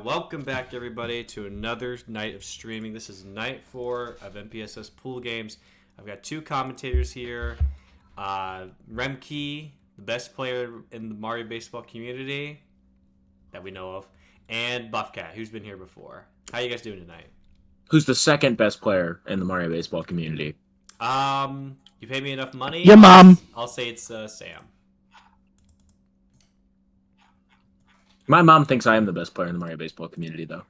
Welcome back, everybody, to another night of streaming. This is night 4 of NPSS pool games. I've got two commentators here. Remke, the best player in the Mario baseball community that we know of, and Buffcat, who's been here before. How you guys doing tonight? Who's the second best player in the Mario baseball community? You pay me enough money. Your mom. I'll say it's Sam. My mom thinks I am the best player in the Mario baseball community, though.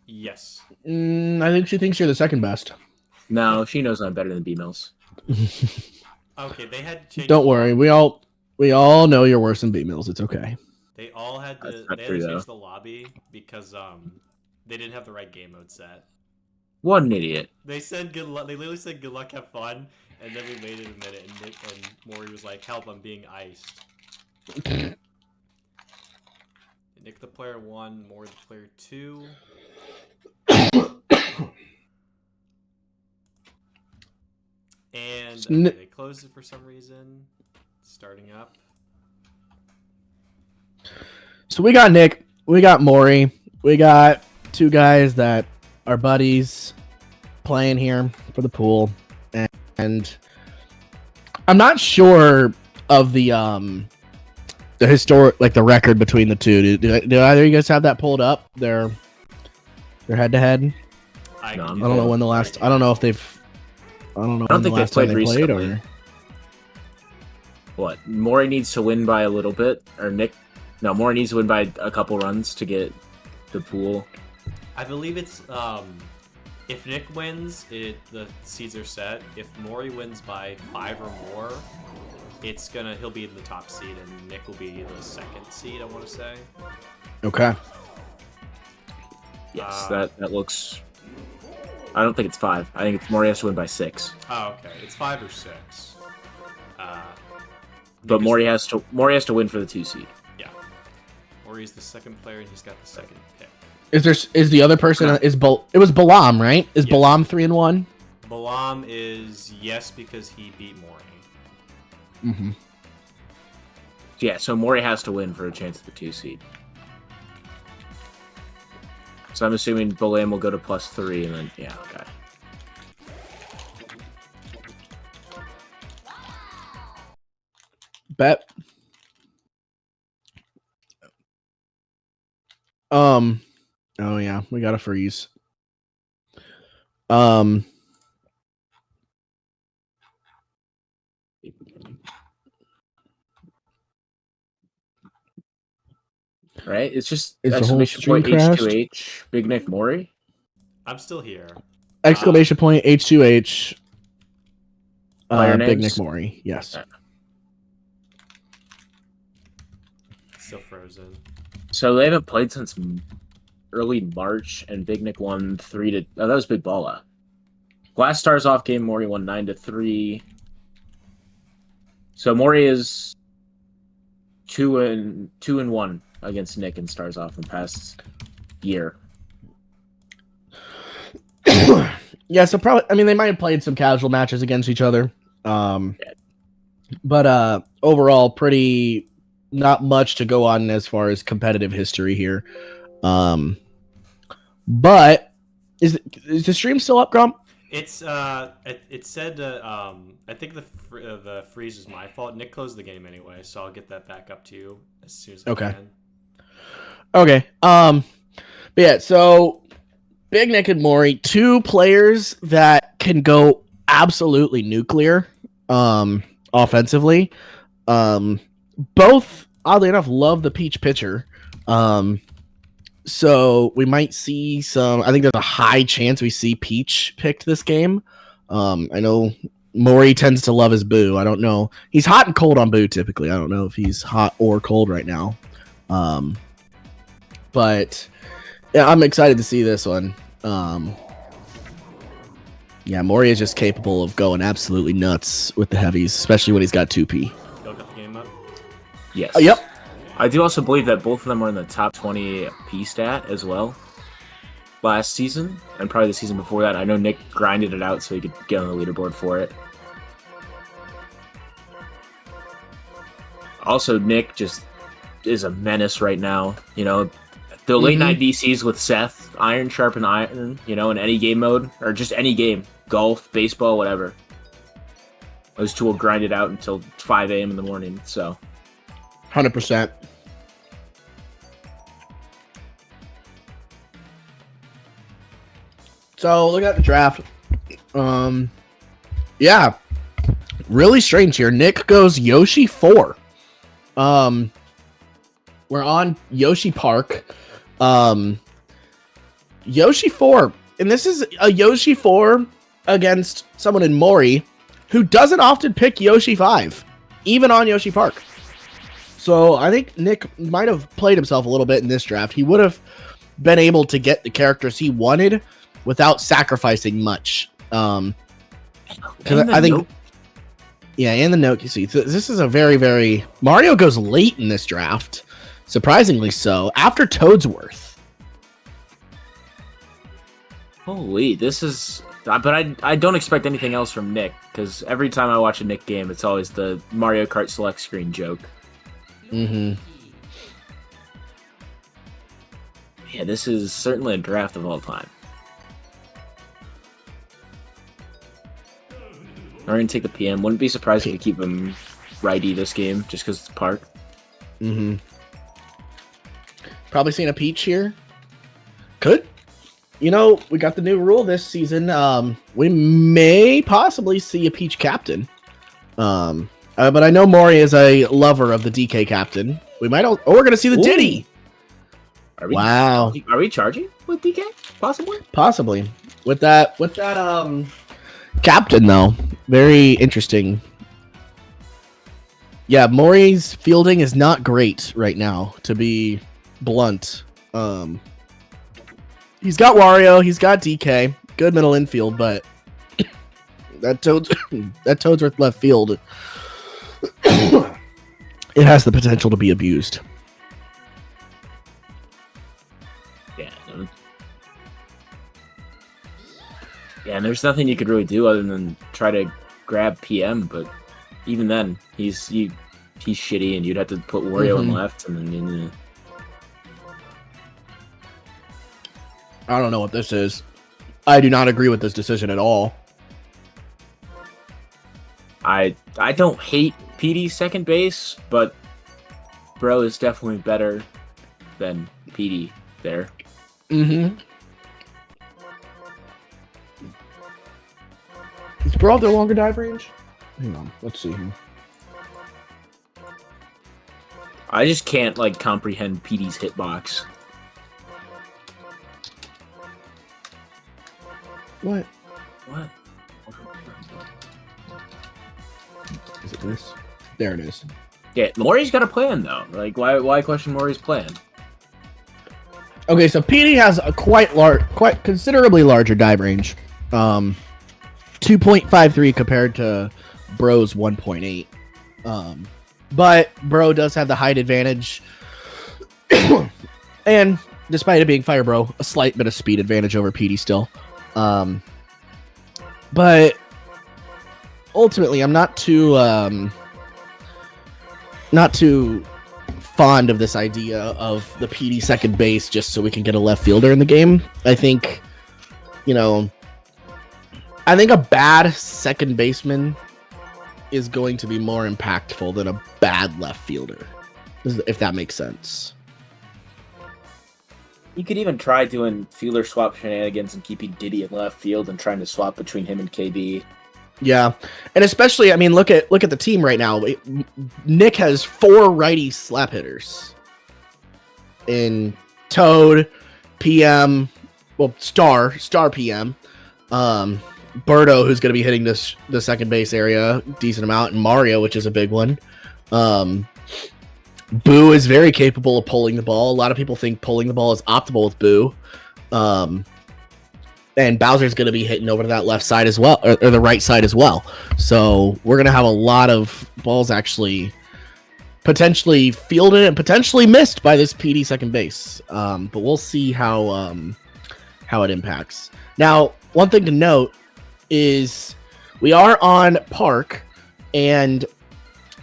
Yes. I think she thinks you're the second best. No, she knows I'm better than B-Mills. Okay, they had to change. Don't worry, we all know you're worse than B-Mills. It's okay. They all had to. That's not They had true, to change though. the lobby because they didn't have the right game mode set. What an idiot. They said good luck. They literally said good luck, have fun, and then we waited a minute, and Nick and Maury was like, "Help! I'm being iced." Nick the player 1, Maury the player 2. And they closed it for some reason. Starting up. So we got Nick, we got Maury, we got two guys that are buddies playing here for the pool, and I'm not sure of the historic, like the record between the two. Do either of you guys have that pulled up? Their head to head. I No, can I don't know when the last. I don't know if they've. I don't know when the think last they've time played they played recently. or. What? Maury needs to win by a little bit, or Nick? No, Maury needs to win by a couple runs to get the pool. I believe it's if Nick wins, the seeds are set. If Maury wins by 5 or more, he'll be in the top seed, and Nick will be the second seed. I want to say. Okay. Yes, that looks. I don't think it's 5. I think it's Maury has to win by 6. Oh, okay. It's 5 or 6. But Maury has to win for the 2 seed. Yeah. Maury's the second player, and he's got the second pick. Is the other person it was Balam, right? Is Yes. Balam 3-1? Balam is yes because he beat Maury. Mm-hmm. Yeah, so Maury has to win for a chance at the 2 seed. So I'm assuming Bolam will go to +3, and then yeah, okay. Bet. Oh yeah, we got a freeze. Right? It's just Is the whole exclamation stream point crashed? H2H, Big Nick Maury. I'm still here. Exclamation point H2H. Player Big names? Nick Maury. Yes. Okay. Still frozen. So they haven't played since early March, and Big Nick won 3-. Oh, that was Big Balla. Last Stars off game, Maury won 9-3. So Maury is 2-1 against Nick and Stars off in the past year. Yeah, so probably. I mean, they might have played some casual matches against each other. But overall, pretty not much to go on as far as competitive history here. But is the stream still up, Grump? It's it said I think the freeze is my fault. Nick closed the game anyway, so I'll get that back up to you as soon as I can. Okay. But yeah, so Big Nick and Maury, two players that can go absolutely nuclear offensively. Both, oddly enough, love the Peach pitcher. So we might see some. I think there's a high chance we see Peach picked this game. I know Maury tends to love his Boo. I don't know. He's hot and cold on Boo typically. I don't know if he's hot or cold right now. But yeah, I'm excited to see this one. Yeah, Maury is just capable of going absolutely nuts with the heavies, especially when he's got 2P. Y'all got the game up? Yes. Yep. I do also believe that both of them were in the top 20 P stat as well last season, and probably the season before that. I know Nick grinded it out so he could get on the leaderboard for it. Also, Nick just is a menace right now. You know, The late night DCs with Seth, iron sharpen iron, in any game mode, or just any game, golf, baseball, whatever. Those two will grind it out until 5 a.m. in the morning, so. 100%. So, look at the draft. Yeah. Really strange here. Nick goes Yoshi 4. We're on Yoshi Park. Yoshi 4. And this is a Yoshi 4 against someone in Mori who doesn't often pick Yoshi 5, even on Yoshi Park. So I think Nick might have played himself a little bit in this draft. He would have been able to get the characters he wanted without sacrificing much. I think, yeah, and the note, you see, this is a very, very... Mario goes late in this draft, surprisingly so, after Toadsworth. Holy, this is... But I don't expect anything else from Nick, because every time I watch a Nick game, it's always the Mario Kart select screen joke. Mm-hmm. Yeah, this is certainly a draft of all time. I'm going to take the PM. Wouldn't be surprised if we keep him righty this game, just because it's Park. Mm-hmm. Probably seeing a Peach here. Could. We got the new rule this season. We may possibly see a Peach captain. But I know Mori is a lover of the DK captain. We might. We're going to see the Diddy. Wow. Are we charging with DK? Possibly. With that captain though, very interesting. Yeah, Mori's fielding is not great right now, to be blunt. He's got Wario, he's got DK, good middle infield, but that Toadsworth left field, it has the potential to be abused. Yeah. Yeah, and there's nothing you could really do other than try to grab PM, but even then, he's shitty, and you'd have to put Wario in left, and then I don't know what this is. I do not agree with this decision at all. I don't hate PD's second base, but Bro is definitely better than PD there. Mm-hmm. Is Bro have the longer dive range? Hang on, let's see here. I just can't comprehend PD's hitbox. What? Is it this? There it is. Yeah, Mori's got a plan though. Why question Mori's plan? Okay, so PD has a quite considerably larger dive range. 2.53 compared to Bro's 1.8. But Bro does have the height advantage. And despite it being Fire Bro, a slight bit of speed advantage over PD still. But ultimately, I'm not too fond of this idea of the PD second base just so we can get a left fielder in the game. I think a bad second baseman is going to be more impactful than a bad left fielder, if that makes sense. You could even try doing fielder swap shenanigans and keeping Diddy in left field and trying to swap between him and KB. Yeah, and especially, look at the team right now. Nick has 4 righty slap hitters in Toad, PM, Star PM, Birdo, who's going to be hitting the second base area decent amount, and Mario, which is a big one. Boo is very capable of pulling the ball. A lot of people think pulling the ball is optimal with Boo. And Bowser's going to be hitting over to that left side as well, or the right side as well. So we're going to have a lot of balls actually potentially fielded and potentially missed by this PD second base. But we'll see how it impacts. Now, one thing to note is we are on Park, and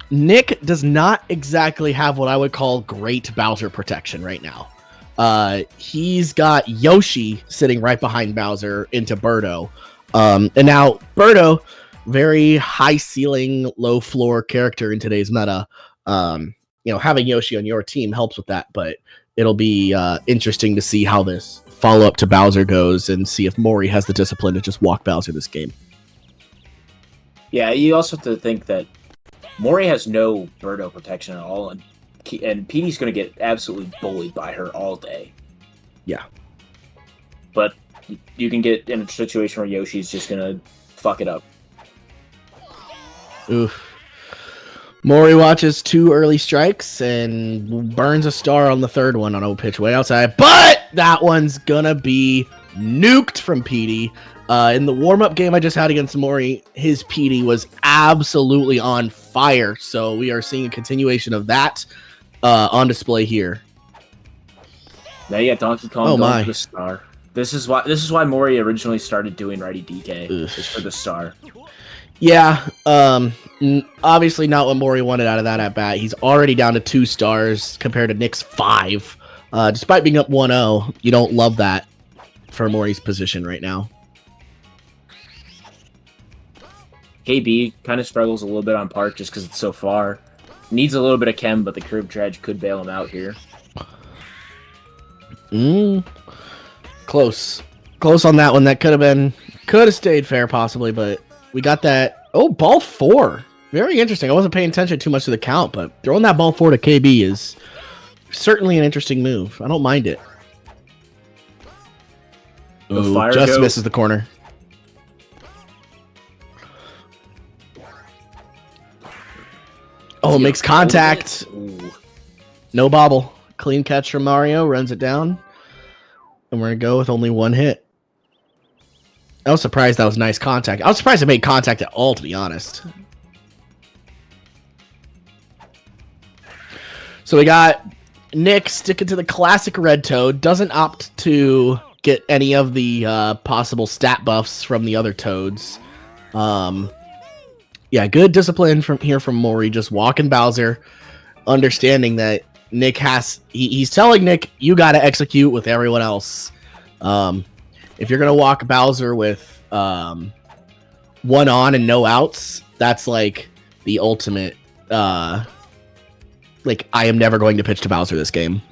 Nick does not exactly have what I would call great Bowser protection right now. He's got Yoshi sitting right behind Bowser into Birdo. And now Birdo, very high ceiling, low floor character in today's meta. Having Yoshi on your team helps with that, but it'll be interesting to see how this follow up to Bowser goes and see if Mori has the discipline to just walk Bowser this game. Yeah, you also have to think that Mori has no Birdo protection at all, and Petey's going to get absolutely bullied by her all day. Yeah. But you can get in a situation where Yoshi's just going to fuck it up. Oof. Mori watches 2 early strikes and burns a star on the 3rd one on a pitch way outside, but that one's gonna be nuked from Petey. In the warm-up game I just had against Mori, his Petey was absolutely on fire, so we are seeing a continuation of that on display here. Now you got Donkey Kong going for the star. This is why Mori originally started doing Righty DK, is for the star. Yeah, obviously not what Mori wanted out of that at bat. He's already down to 2 stars compared to Nick's 5. Despite being up 1-0, you don't love that for Mori's position right now. KB kind of struggles a little bit on park just because it's so far. Needs a little bit of chem, but the curb dredge could bail him out here. Close on that one. That could have stayed fair possibly, but we got that. Oh, ball 4. Very interesting. I wasn't paying attention too much to the count, but throwing that ball 4 to KB is certainly an interesting move. I don't mind it. Ooh, just misses the corner. Oh, makes contact. No bobble. Clean catch from Mario. Runs it down. And we're going to go with only 1 hit. I was surprised that was nice contact. I was surprised it made contact at all, to be honest. So we got Nick sticking to the classic red toad. Doesn't opt to get any of the possible stat buffs from the other toads. Yeah, good discipline from Mori. Just walking Bowser. Understanding that Nick he's telling Nick, you got to execute with everyone else. If you're going to walk Bowser with 1 on and no outs, that's like the ultimate, I am never going to pitch to Bowser this game.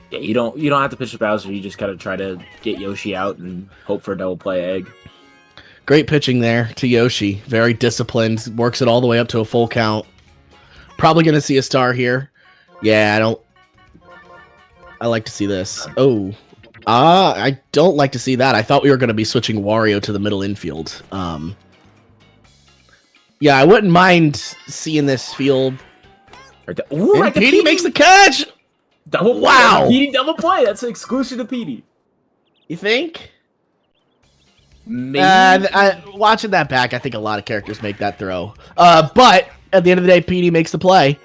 Yeah, you don't have to pitch to Bowser. You just got to try to get Yoshi out and hope for a double play egg. Great pitching there to Yoshi. Very disciplined. Works it all the way up to a full count. Probably going to see a star here. Yeah, I like to see this. Oh. I don't like to see that. I thought we were going to be switching Wario to the middle infield. Yeah, I wouldn't mind seeing this field. Ooh, and Petey makes the catch! Wow! Petey double play. That's exclusive to Petey. You think? Maybe. Watching that back, I think a lot of characters make that throw. But at the end of the day, Petey makes the play.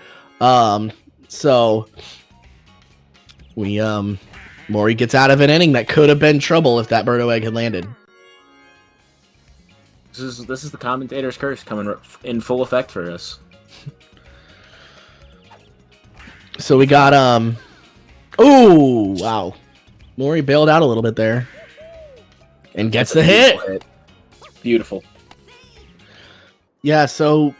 So we Mori gets out of an inning that could have been trouble if that Birdo egg had landed. This is the commentator's curse coming in full effect for us. So we got oh wow, Mori bailed out a little bit there, and gets the hit. Beautiful. Yeah. So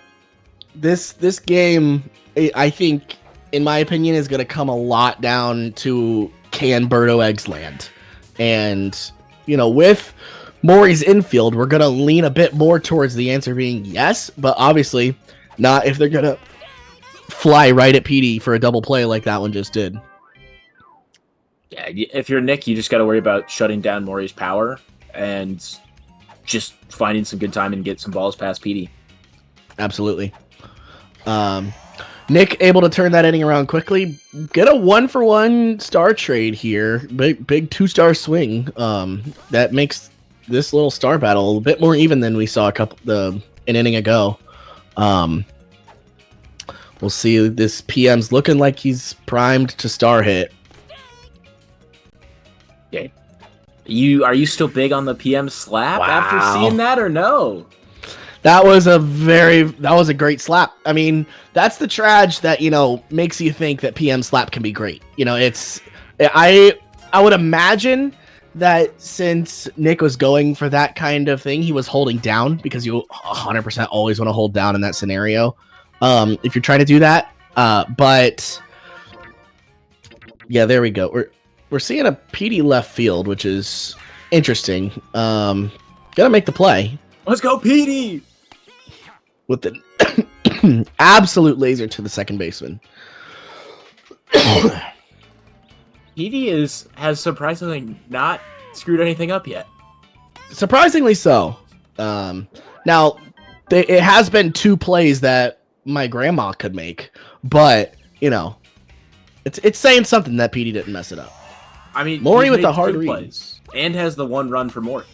this game, I think, in my opinion, is going to come a lot down to can Birdo eggs land, and with Mori's infield, we're going to lean a bit more towards the answer being yes, but obviously not if they're going to fly right at Petey for a double play like that one just did. Yeah, if you're Nick, you just got to worry about shutting down Mori's power and just finding some good time and get some balls past Petey. Absolutely. Nick able to turn that inning around quickly, get a 1-for-1 star trade here, big 2-star swing. That makes this little star battle a bit more even than we saw an inning ago. We'll see. This PM's looking like he's primed to star hit. Yeah. Are you still big on the PM slap after seeing that or no? That was a great slap. I mean, that's the trage that, makes you think that PM slap can be great. I would imagine that since Nick was going for that kind of thing, he was holding down, because you 100% always want to hold down in that scenario. If you're trying to do that. But yeah, there we go. We're seeing a PD left field, which is interesting. Gonna make the play. Let's go, PD! With the absolute laser to the second baseman. PD has surprisingly not screwed anything up yet. Surprisingly so. Now, it has been 2 plays that my grandma could make, but, it's saying something that PD didn't mess it up. I mean, Maury with the hard read. Plays, and has the 1 run for Maury.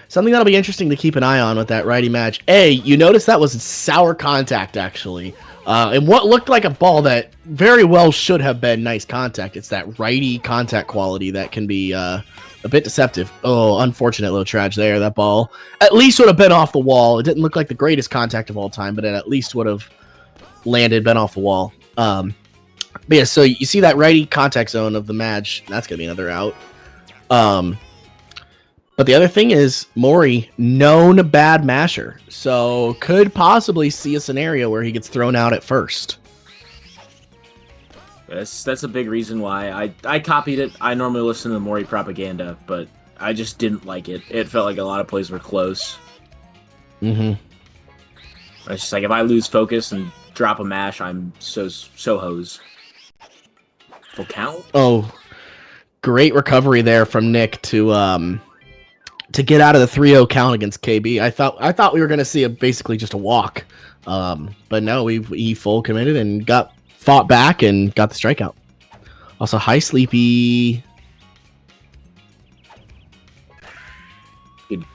Something that'll be interesting to keep an eye on with that righty match. You notice that was sour contact, actually. And what looked like a ball that very well should have been nice contact. It's that righty contact quality that can be a bit deceptive. Oh, unfortunate little trage there. That ball at least would have been off the wall. It didn't look like the greatest contact of all time, but it at least would have landed, been off the wall. But yeah, so you see that righty contact zone of the match. That's going to be another out. But the other thing is, Maury, known bad masher, so could possibly see a scenario where he gets thrown out at first. That's a big reason why I copied it. I normally listen to the Maury propaganda, but I just didn't like it. It felt like a lot of plays were close. Mm-hmm. It's just like, if I lose focus and drop a mash, I'm so hosed. Full count? Oh, great recovery there from Nick to get out of the 3-0 count against KB. I thought we were going to see basically just a walk. But no, he full committed and fought back and got the strikeout. Also, hi, Sleepy.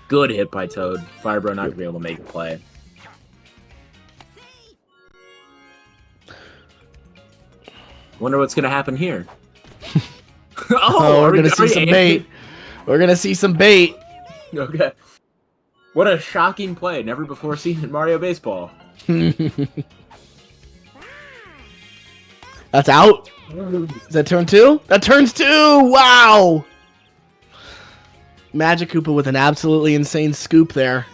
Good hit by Toad. Firebro not going to be able to make a play. Wonder what's going to happen here. We're going to see some bait. We're going to see some bait. Okay. What a shocking play. Never before seen in Mario Baseball. That's out. Is that turn 2? That turns 2! Wow! Magic Koopa with an absolutely insane scoop there.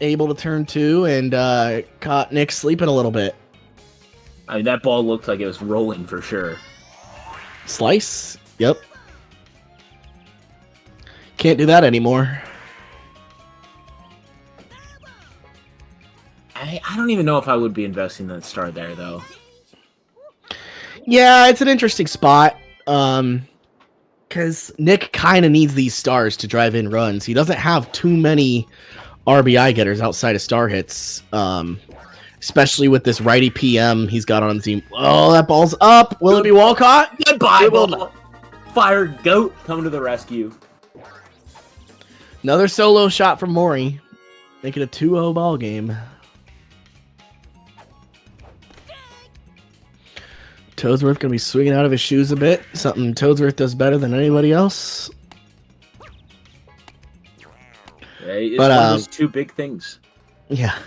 Able to turn 2 and caught Nick sleeping a little bit. I mean, that ball looked like it was rolling for sure. Slice? Yep. Can't do that anymore. I don't even know if I would be investing that star there, though. Yeah, it's an interesting spot. Because Nick kind of needs these stars to drive in runs. He doesn't have too many RBI getters outside of star hits. Especially with this righty PM he's got on the team. Oh, that ball's up. Will it be Walcott? Goodbye, ball. Fire Goat coming to the rescue. Another solo shot from Maury. Make it a 2-0 ball game. Toadsworth going to be swinging out of his shoes a bit. Something Toadsworth does better than anybody else. Yeah, it's one of those 2 big things. Yeah.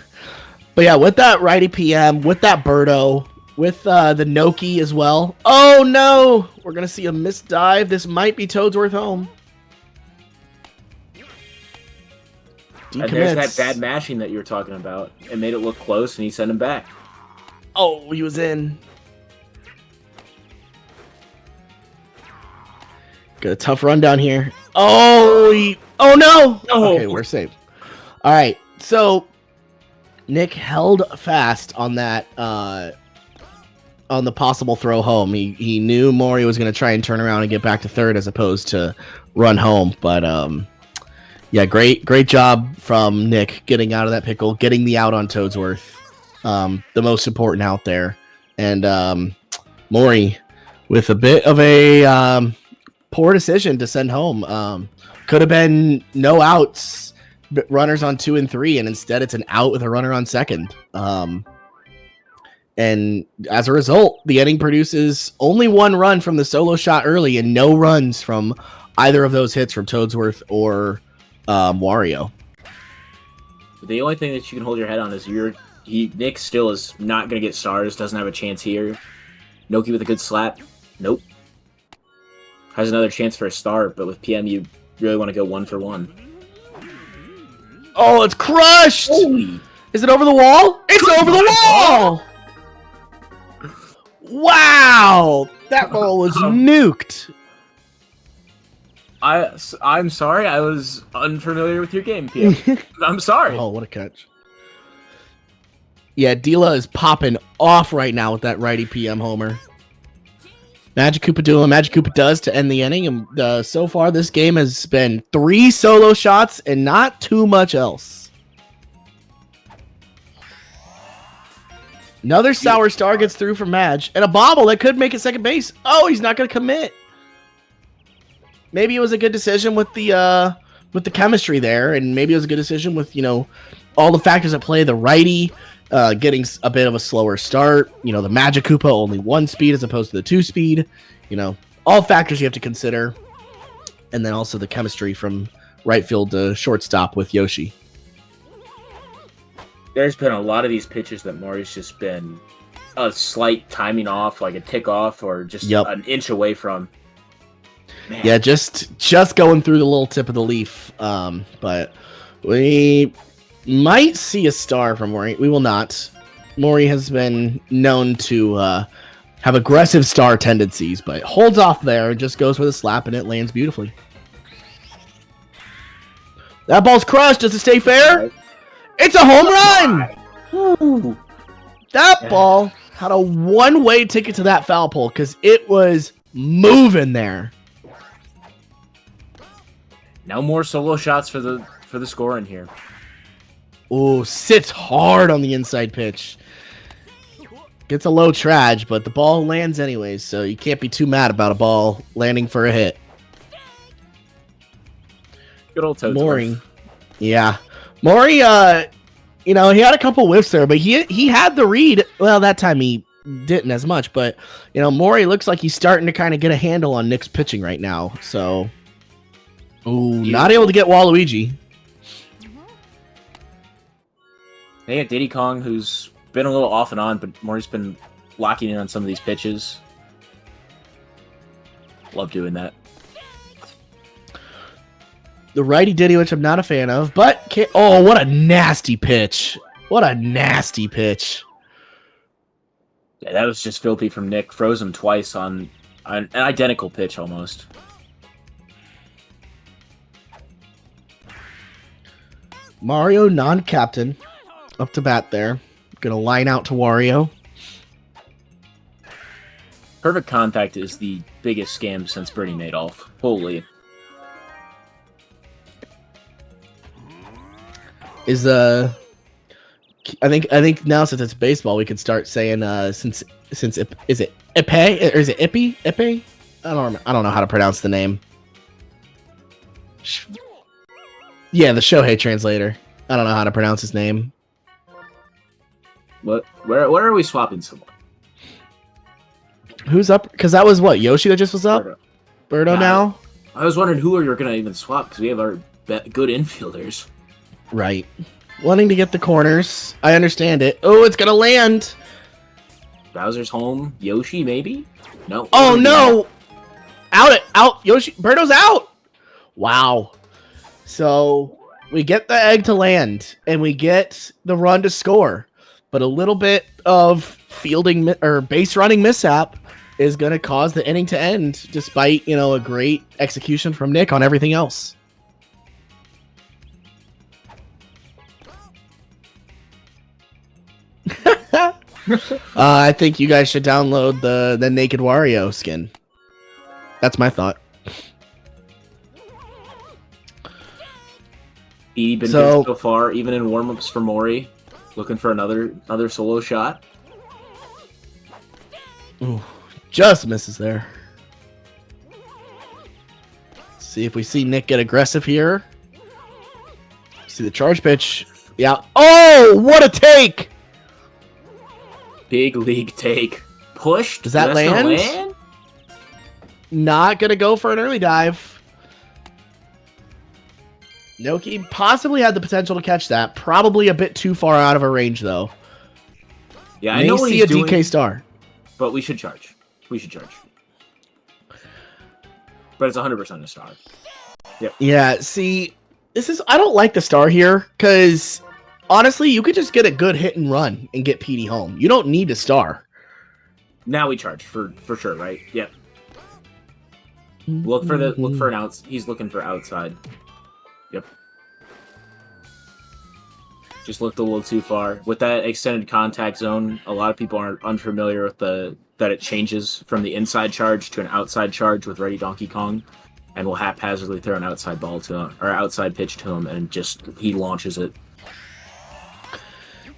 But yeah, with that righty PM, with that Birdo, with the Noki as well. Oh no! We're going to see a missed dive. This might be Toadsworth home. And there's that bad mashing that you were talking about. It made it look close, and he sent him back. Oh, he was in. Got a tough run down here. Oh, oh no! Okay, we're safe. All right, so Nick held fast on that, on the possible throw home. He knew Maury was going to try and turn around and get back to third as opposed to run home. But yeah, great job from Nick getting out of that pickle, getting the out on Toadsworth, the most important out there, and Maury with a bit of a poor decision to send home. Could have been no outs, runners on 2 and 3, and instead it's an out with a runner on second. And as a result, the inning produces only 1 run from the solo shot early and no runs from either of those hits from Toadsworth or Wario. The only thing that you can hold your head on is Nick still is not going to get stars, doesn't have a chance here. Noki with a good slap. Nope. Has another chance for a star, but with PM, you really want to go 1 for 1. Oh, it's crushed! Holy. Is it over the wall? It's over the wall! Wow! That ball was nuked. I'm sorry, I was unfamiliar with your game, PM. I'm sorry. Oh, what a catch. Yeah, Dila is popping off right now with that righty PM homer. Magic Koopa doing what Magic Koopa does to end the inning. And so far, this game has been 3 solo shots and not too much else. Another sour star gets through for Madge. And a bobble that could make it second base. Oh, he's not going to commit. Maybe it was a good decision with the chemistry there. And maybe it was a good decision with, all the factors at play. The righty getting a bit of a slower start. The Magic Koopa only 1 speed as opposed to the 2 speed. All factors you have to consider. And then also the chemistry from right field to shortstop with Yoshi. There's been a lot of these pitches that Maury's just been a slight timing off, like a tick off, or just an inch away from. Man. Yeah, just going through the little tip of the leaf. But we might see a star from Maury. We will not. Maury has been known to have aggressive star tendencies, but holds off there and just goes for the slap, and it lands beautifully. That ball's crushed. Does it stay fair? It's a home run! Ooh. That ball had a one-way ticket to that foul pole because it was moving there. No more solo shots for the score in here. Ooh, sits hard on the inside pitch. Gets a low traj, but the ball lands anyways, so you can't be too mad about a ball landing for a hit. Good old Toads. Maury. Yeah. Maury, he had a couple whiffs there, but he had the read. Well, that time he didn't as much, but, Maury looks like he's starting to kind of get a handle on Nick's pitching right now. So, not able to get Waluigi. They got Diddy Kong, who's been a little off and on, but Maury's been locking in on some of these pitches. Love doing that. The righty Diddy, which I'm not a fan of, but what a nasty pitch. What a nasty pitch. Yeah, that was just filthy from Nick. Froze him twice on an identical pitch almost. Mario, non-captain, up to bat there. Gonna line out to Wario. Perfect contact is the biggest scam since Bernie Madoff. Holy. I think now since it's baseball, we could start saying is it Ipe or is it Ippy? Ipe? I don't know how to pronounce the name. Yeah, the Shohei translator. I don't know how to pronounce his name. What? Where are we swapping someone? Who's up? Because that was what Yoshi that just was up. Birdo now. I was wondering who you're gonna even swap because we have our good infielders. Right. Wanting to get the corners. I understand it. Oh, it's going to land. Bowser's home. Yoshi, maybe? No. Oh, no. Out. Yoshi. Birdo's out. Wow. So we get the egg to land and we get the run to score. But a little bit of fielding or base running mishap is going to cause the inning to end despite, a great execution from Nick on everything else. I think you guys should download the Naked Wario skin. That's my thought. Edie been good so far, even in warm-ups for Maury. Looking for another solo shot. Ooh, just misses there. See if we see Nick get aggressive here. See the charge pitch. Yeah. Oh, what a take! Big league take. Pushed. Does that land? Not going to go for an early dive. Noki possibly had the potential to catch that. Probably a bit too far out of her range, though. Yeah, I know what see he's a doing, DK star. but we should charge. But it's 100% a star. Yep. Yeah, see, I don't like the star here, because honestly, you could just get a good hit and run and get PD home. You don't need a star. Now we charge for sure, right? Yep. Look for an outs. He's looking for outside. Yep. Just looked a little too far. With that extended contact zone, a lot of people aren't unfamiliar with that it changes from the inside charge to an outside charge with Ready Donkey Kong, and will haphazardly throw an outside ball to him, or outside pitch to him, and just he launches it.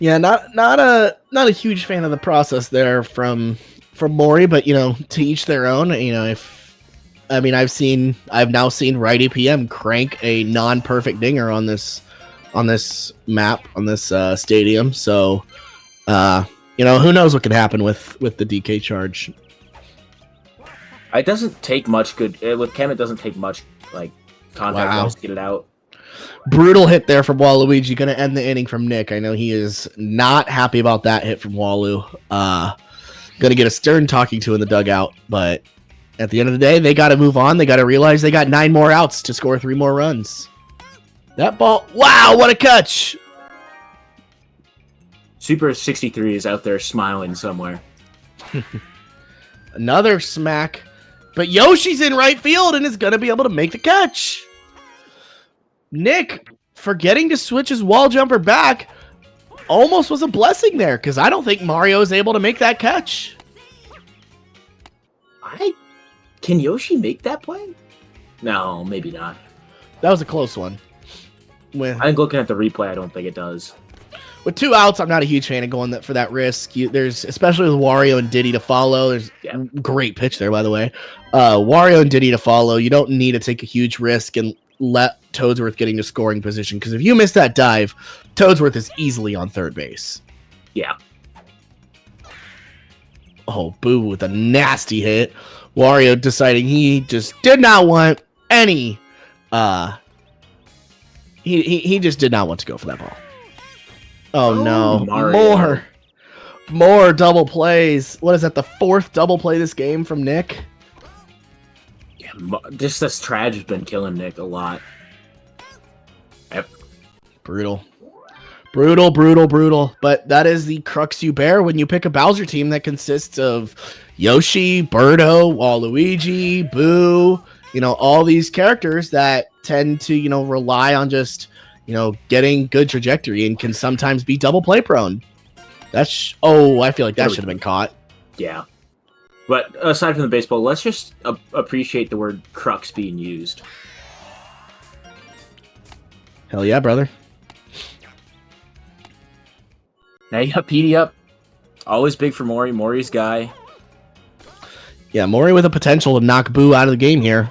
Yeah, not a huge fan of the process there from Mori, but to each their own. I've now seen Righty PM crank a non-perfect dinger on this map, on this stadium. So, who knows what can happen with the DK charge. It doesn't take much with Chem. It doesn't take much contact to get it out. Brutal hit there from Waluigi. Going to end the inning from Nick. I know he is not happy about that hit from Walu. Going to get a stern talking to in the dugout, but at the end of the day, they got to move on. They got to realize they got 9 more outs to score 3 more runs. That ball, wow, what a catch! Super 63 is out there smiling somewhere. Another smack, but Yoshi's in right field and is going to be able to make the catch. Nick, forgetting to switch his wall jumper back, almost was a blessing there, because I don't think Mario is able to make that catch. Can Yoshi make that play? No, maybe not. That was a close one. I think looking at the replay, I don't think it does. With 2 outs, I'm not a huge fan of going for that risk. There's, especially with Wario and Diddy to follow. There's great pitch there, by the way. Wario and Diddy to follow. You don't need to take a huge risk and let Toadsworth get into scoring position, because if you miss that dive, Toadsworth is easily on third base. Yeah. Oh, Boo with a nasty hit. Wario deciding he just did not want any. He just did not want to go for that ball. Oh no, Mario. more double plays. What is that? The 4th double play this game from Nick. Yeah, just this Trage has been killing Nick a lot. Yep. Brutal. But that is the crux you bear when you pick a Bowser team that consists of Yoshi, Birdo, Waluigi, Boo, all these characters that tend to, rely on just, getting good trajectory and can sometimes be double play prone. I feel like that should have been caught. Yeah. But aside from the baseball, let's just appreciate the word crux being used. Hell yeah, brother. Now you got PD up. Always big for Mori. Mori's guy. Yeah, Mori with a potential to knock Boo out of the game here.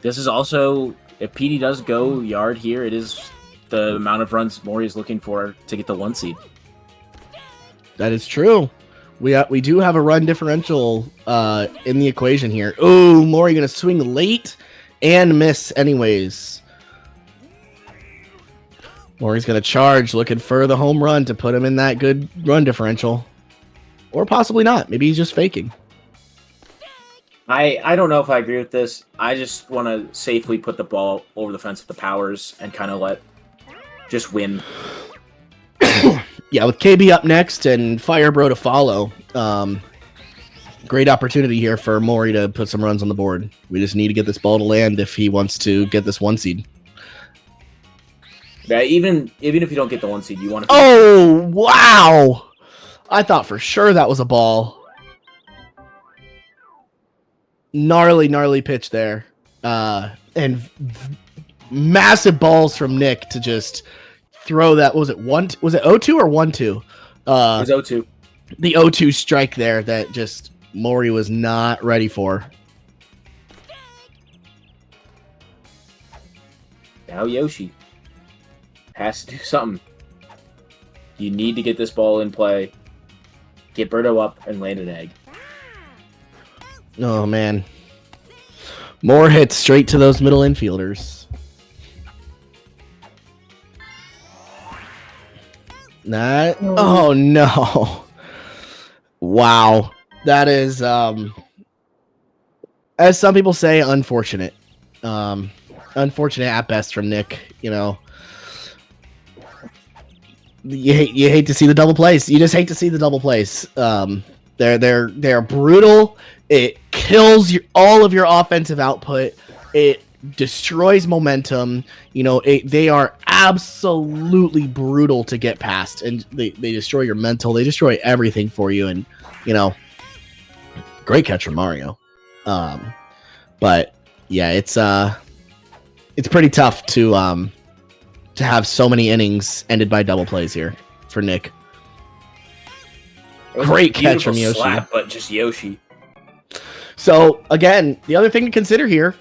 This is also, if PD does go yard here, it is the amount of runs Mori is looking for to get the 1 seed. That is true. We do have a run differential in the equation here. Ooh, Mori going to swing late and miss anyways. Mori's going to charge, looking for the home run to put him in that good run differential. Or possibly not. Maybe he's just faking. I don't know if I agree with this. I just want to safely put the ball over the fence with the powers and kind of just win. Yeah, with KB up next and Firebro to follow. Great opportunity here for Mori to put some runs on the board. We just need to get this ball to land if he wants to get this 1 seed. Yeah, even if you don't get the 1 seed, you want to... Oh, wow! I thought for sure that was a ball. Gnarly pitch there. And massive balls from Nick to just throw that. Was it 0-2 or 1-2? It was 0-2. The 0-2 strike there that just Mori was not ready for. Now Yoshi has to do something. You need to get this ball in play, get Birdo up, and land an egg. Oh, man. More hits straight to those middle infielders. That. Oh no! Wow, that is as some people say, unfortunate. Unfortunate at best from Nick. You know, you hate to see the double plays. You just hate to see the double plays. They're brutal. It kills all of your offensive output. It destroys momentum. You know, they are absolutely brutal to get past, and they destroy your mental. They destroy everything for you. And you know, great catch from Mario. But yeah, it's pretty tough to have so many innings ended by double plays here for Nick. Great catch from Yoshi. Slap, but just Yoshi. So again, the other thing to consider here,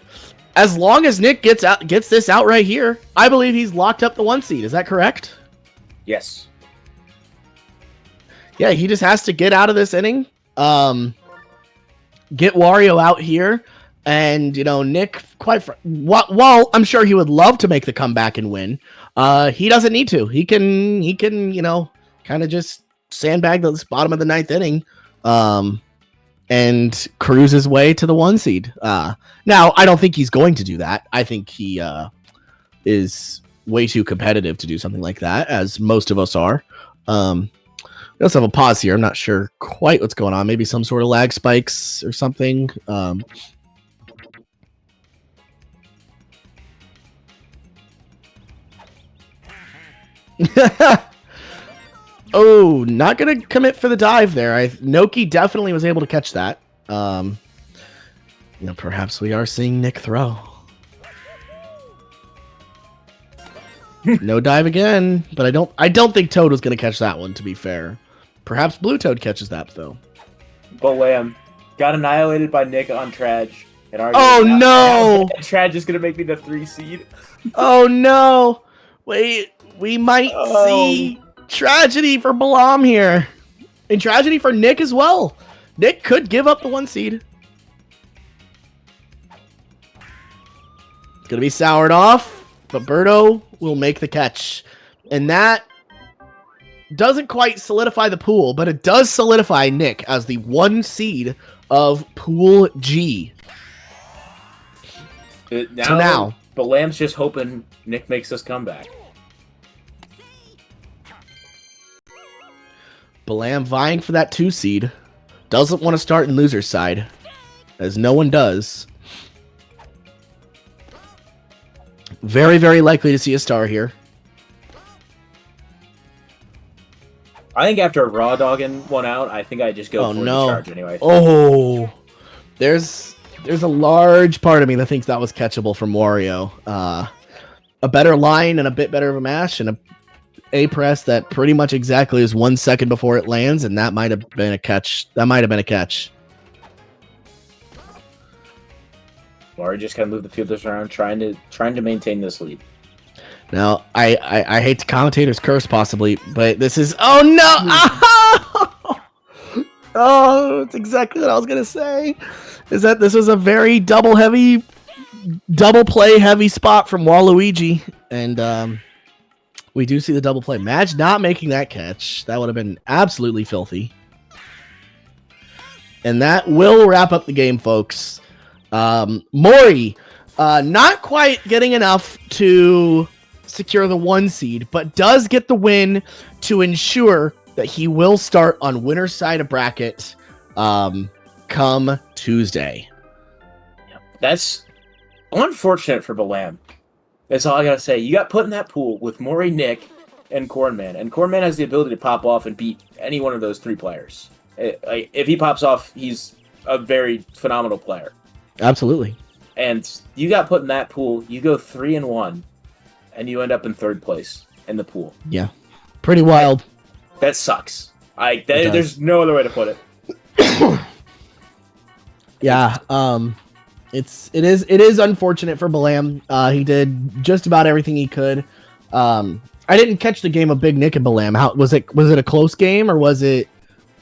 as long as Nick gets this out right here, I believe he's locked up the 1 seed. Is that correct? Yes. Yeah, he just has to get out of this inning, get Wario out here, and you know Nick. While I'm sure he would love to make the comeback and win, he doesn't need to. He can you know kind of just sandbag the bottom of the 9th inning, and cruise his way to the 1 seed. Now, I don't think he's going to do that. I think he is way too competitive to do something like that, as most of us are. We also have a pause here. I'm not sure quite what's going on. Maybe some sort of lag spikes or something. Oh, not going to commit for the dive there. Noki definitely was able to catch that. You know, perhaps we are seeing Nick throw. No dive again, but I don't think Toad was going to catch that one, to be fair. Perhaps Blue Toad catches that, though. But Lamb got annihilated by Nick on Trage. Oh, no! Trage is going to make me the 3 seed. Oh, no! Wait, we might see tragedy for Balam here. And tragedy for Nick as well. Nick could give up the 1 seed. It's going to be soured off, but Birdo will make the catch. And that doesn't quite solidify the pool, but it does solidify Nick as the 1 seed of Pool G. Now, but Lamb's just hoping Nick makes this comeback. Balam vying for that 2 seed. Doesn't want to start in loser's side, as no one does. Very, very likely to see a star here. I think after raw dogging one out, I think I just go for the charge anyway. Oh, there's a large part of me that thinks that was catchable from Wario. A better line and a bit better of a mash and a press that pretty much exactly is 1 second before it lands, and that might have been a catch. Wario just kind of moved the fielders around, trying to maintain this lead. Now, I hate the commentator's curse possibly, but this is... Oh, no! Oh, that's exactly what I was going to say. Is that this was a very double play heavy spot from Waluigi. And we do see the double play. Madge not making that catch. That would have been absolutely filthy. And that will wrap up the game, folks. Mori, not quite getting enough to secure the 1 seed, but does get the win to ensure that he will start on winner's side of bracket come Tuesday. That's unfortunate for Balam. That's all I gotta say. You got put in that pool with Mori, Nick, and Cornman, and Cornman has the ability to pop off and beat any one of those 3 players. If he pops off, he's a very phenomenal player. Absolutely. And you got put in that pool. You go 3-1, and you end up in 3rd place in the pool. Yeah, pretty wild. That sucks. There's no other way to put it. Yeah, it is unfortunate for Balam. He did just about everything he could. I didn't catch the game of Big Nick and Balam. How was it? Was it a close game or was it?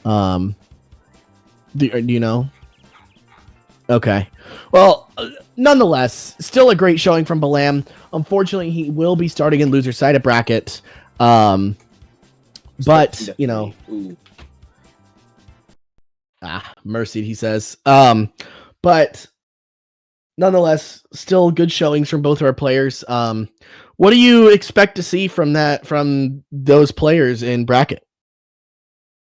Do you know? Okay. Well, nonetheless, still a great showing from Balam. Unfortunately, he will be starting in loser side of bracket. But, you know, 13-3. Ooh. mercy, he says. But nonetheless, still good showings from both of our players. What do you expect to see from those players in bracket?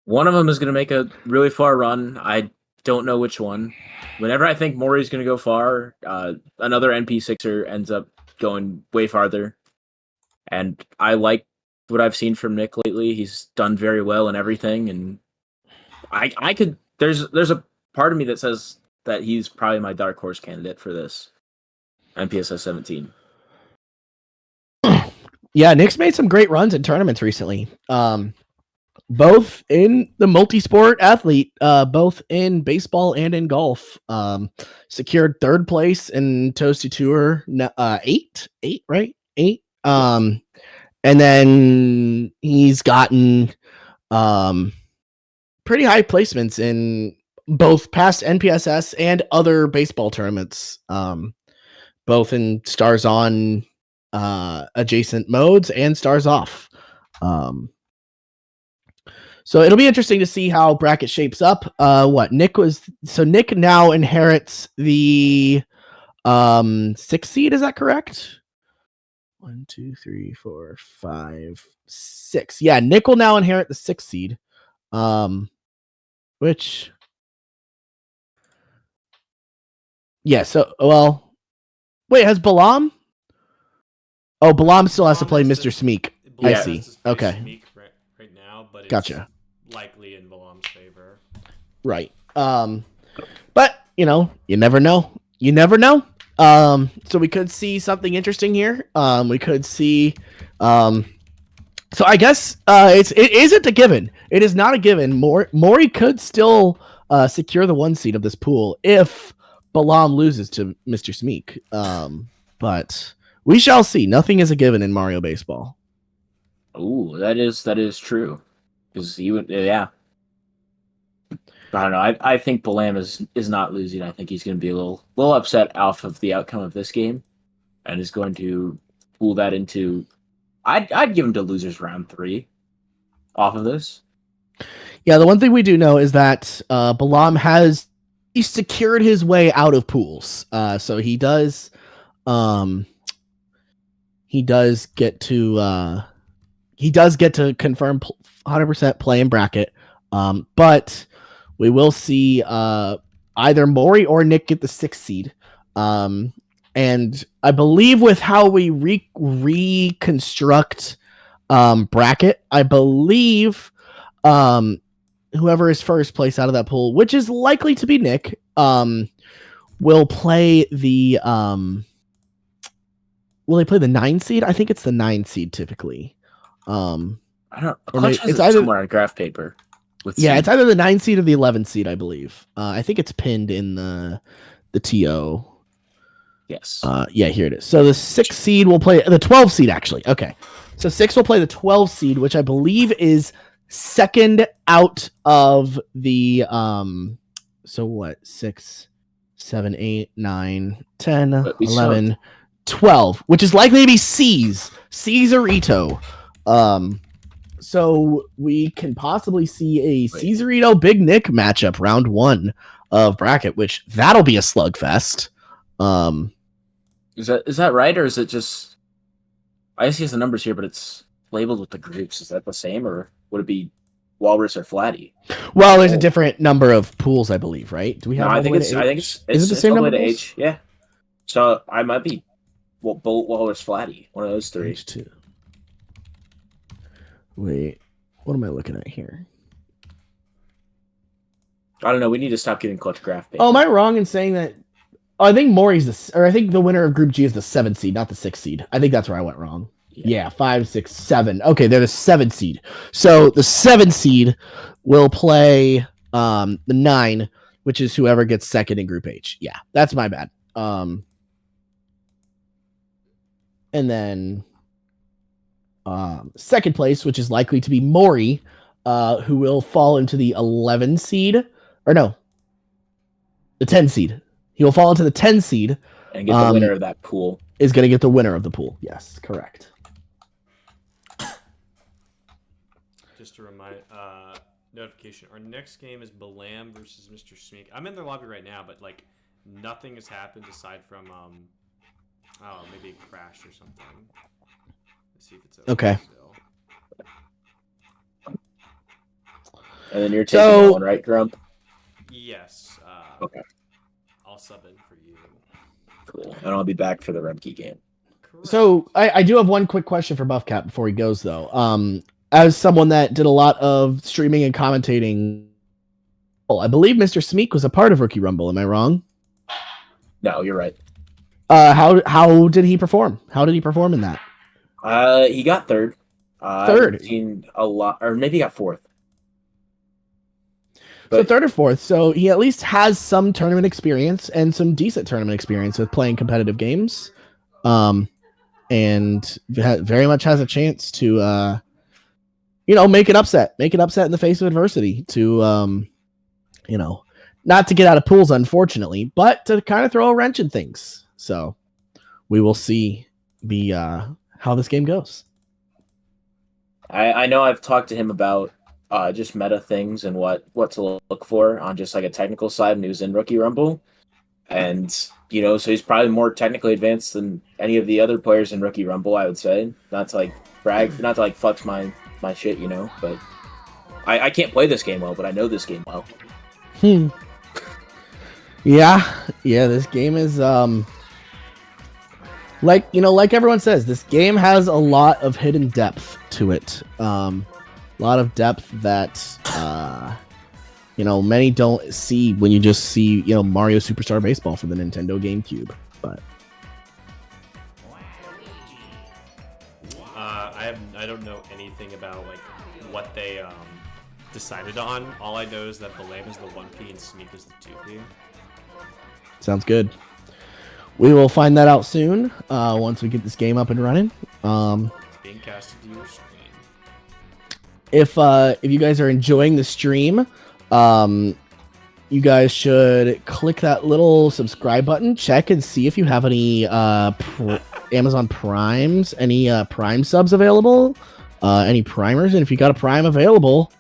One of them is going to make a really far run. I don't know which one. Whenever I think Maury's going to go far, another NP6er ends up going way farther. And I like what I've seen from Nick lately. He's done very well in everything, and I could. There's a part of me that says that he's probably my dark horse candidate for this NPSS 17. Yeah, Nick's made some great runs in tournaments recently. Both in the multi-sport athlete, both in baseball and in golf. Secured third place in Toasty Tour, eight, right? Eight. And then he's gotten pretty high placements in both past NPSS and other baseball tournaments, both in Stars On adjacent modes and Stars Off. So it'll be interesting to see how bracket shapes up. Nick now inherits the 6th seed, is that correct? 1, 2, 3, 4, 5, 6. Yeah, Nick will now inherit the 6th seed. Which yeah, so wait, has Balam? Oh, Balam still has to play Mr. Smeek. I see. Okay. Smeek right now, but it's gotcha. Likely in Balam's favor. Right. But you never know. So we could see something interesting here. We could see so I guess it isn't a given. It is not a given. Maury could still secure the 1 seed of this pool if Balam loses to Mr. Smeek. But we shall see. Nothing is a given in Mario Baseball. Ooh, that is true. Because he would, yeah. I don't know. I think Balam is not losing. I think he's going to be a little upset off of the outcome of this game, and is going to pull that into. I'd give him to losers round 3 off of this. Yeah, the one thing we do know is that Balam he secured his way out of pools. So he does get to confirm 100% play in bracket. But we will see either Maury or Nick get the 6th seed. And I believe with how we reconstruct bracket, I believe whoever is first place out of that pool, which is likely to be Nick, will play the will they play the 9 seed? I think it's the 9 seed typically. I don't. It's either somewhere on graph paper. It's either the 9 seed or the 11 seed, I believe. I think it's pinned in the TO. Yes. Yeah, here it is. So the 6 seed will play the 12 seed, actually. Okay. So 6 will play the 12 seed, which I believe is second out of the so what? 6, 7, 8, 9, 10, 11, 12, which is likely to be C's or Ito. So we can possibly see a Caesarito Big Nick matchup round 1 of bracket, which that'll be a slugfest. Is that right, or is it just? I see the numbers here, but it's labeled with the groups. Is that the same, or would it be Walrus or Flatty? Well, there's a different number of pools, I believe, right? Do we have? No, I think it's is it the same number to H? Yeah. So I might be Walrus Flatty, one of those 3. H2. Wait, what am I looking at here? I don't know. We need to stop getting clutch graph paper. Oh, am I wrong in saying that? Oh, I think Maury's I think the winner of Group G is the 7th seed, not the 6th seed. I think that's where I went wrong. Yeah, 5, 6, 7. Okay, they're the 7th seed. So the 7th seed will play the 9, which is whoever gets second in Group H. Yeah, that's my bad. And then second place, which is likely to be Maury, who will fall into the 11 seed. Or no, the 10 seed. He will fall into the 10 seed. And get the winner of that pool. Is going to get the winner of the pool. Yes, correct. just a remind notification. Our next game is Balam versus Mr. Smeek. I'm in their lobby right now, but like nothing has happened aside from maybe a crash or something. Let's see if it's Okay. Still. And then you're taking one, right, Grump? Yes. Okay. I'll sub in for you. Cool. And I'll be back for the Remke game. Correct. So I do have one quick question for Buffcat before he goes, though. As someone that did a lot of streaming and commentating, I believe Mr. Smeek was a part of Rookie Rumble. Am I wrong? No, you're right. How did he perform? How did he perform in that? He got third. Third. I've seen a lot, or maybe he got fourth. So third or fourth. So he at least has some tournament experience and some decent tournament experience with playing competitive games. And very much has a chance to, make an upset in the face of adversity to, not to get out of pools, unfortunately, but to kind of throw a wrench in things. So we will see how this game goes. I know I've talked to him about just meta things and what to look for on just like a technical side when he was in Rookie Rumble. And, so he's probably more technically advanced than any of the other players in Rookie Rumble, I would say. Not to like brag, not to like flex my shit, but I can't play this game well, but I know this game well. Yeah, this game is like everyone says, this game has a lot of hidden depth to it. A lot of depth that many don't see when you just see, Mario Superstar Baseball for the Nintendo GameCube. But I don't know anything about like what they decided on. All I know is that Balam is the 1P and Smeek is the 2P. Sounds good. We will find that out soon once we get this game up and running. Being casted to your screen. If you guys are enjoying the stream, you guys should click that little subscribe button. Check and see if you have any Amazon Primes, any Prime subs available, any primers, and if you got a Prime available,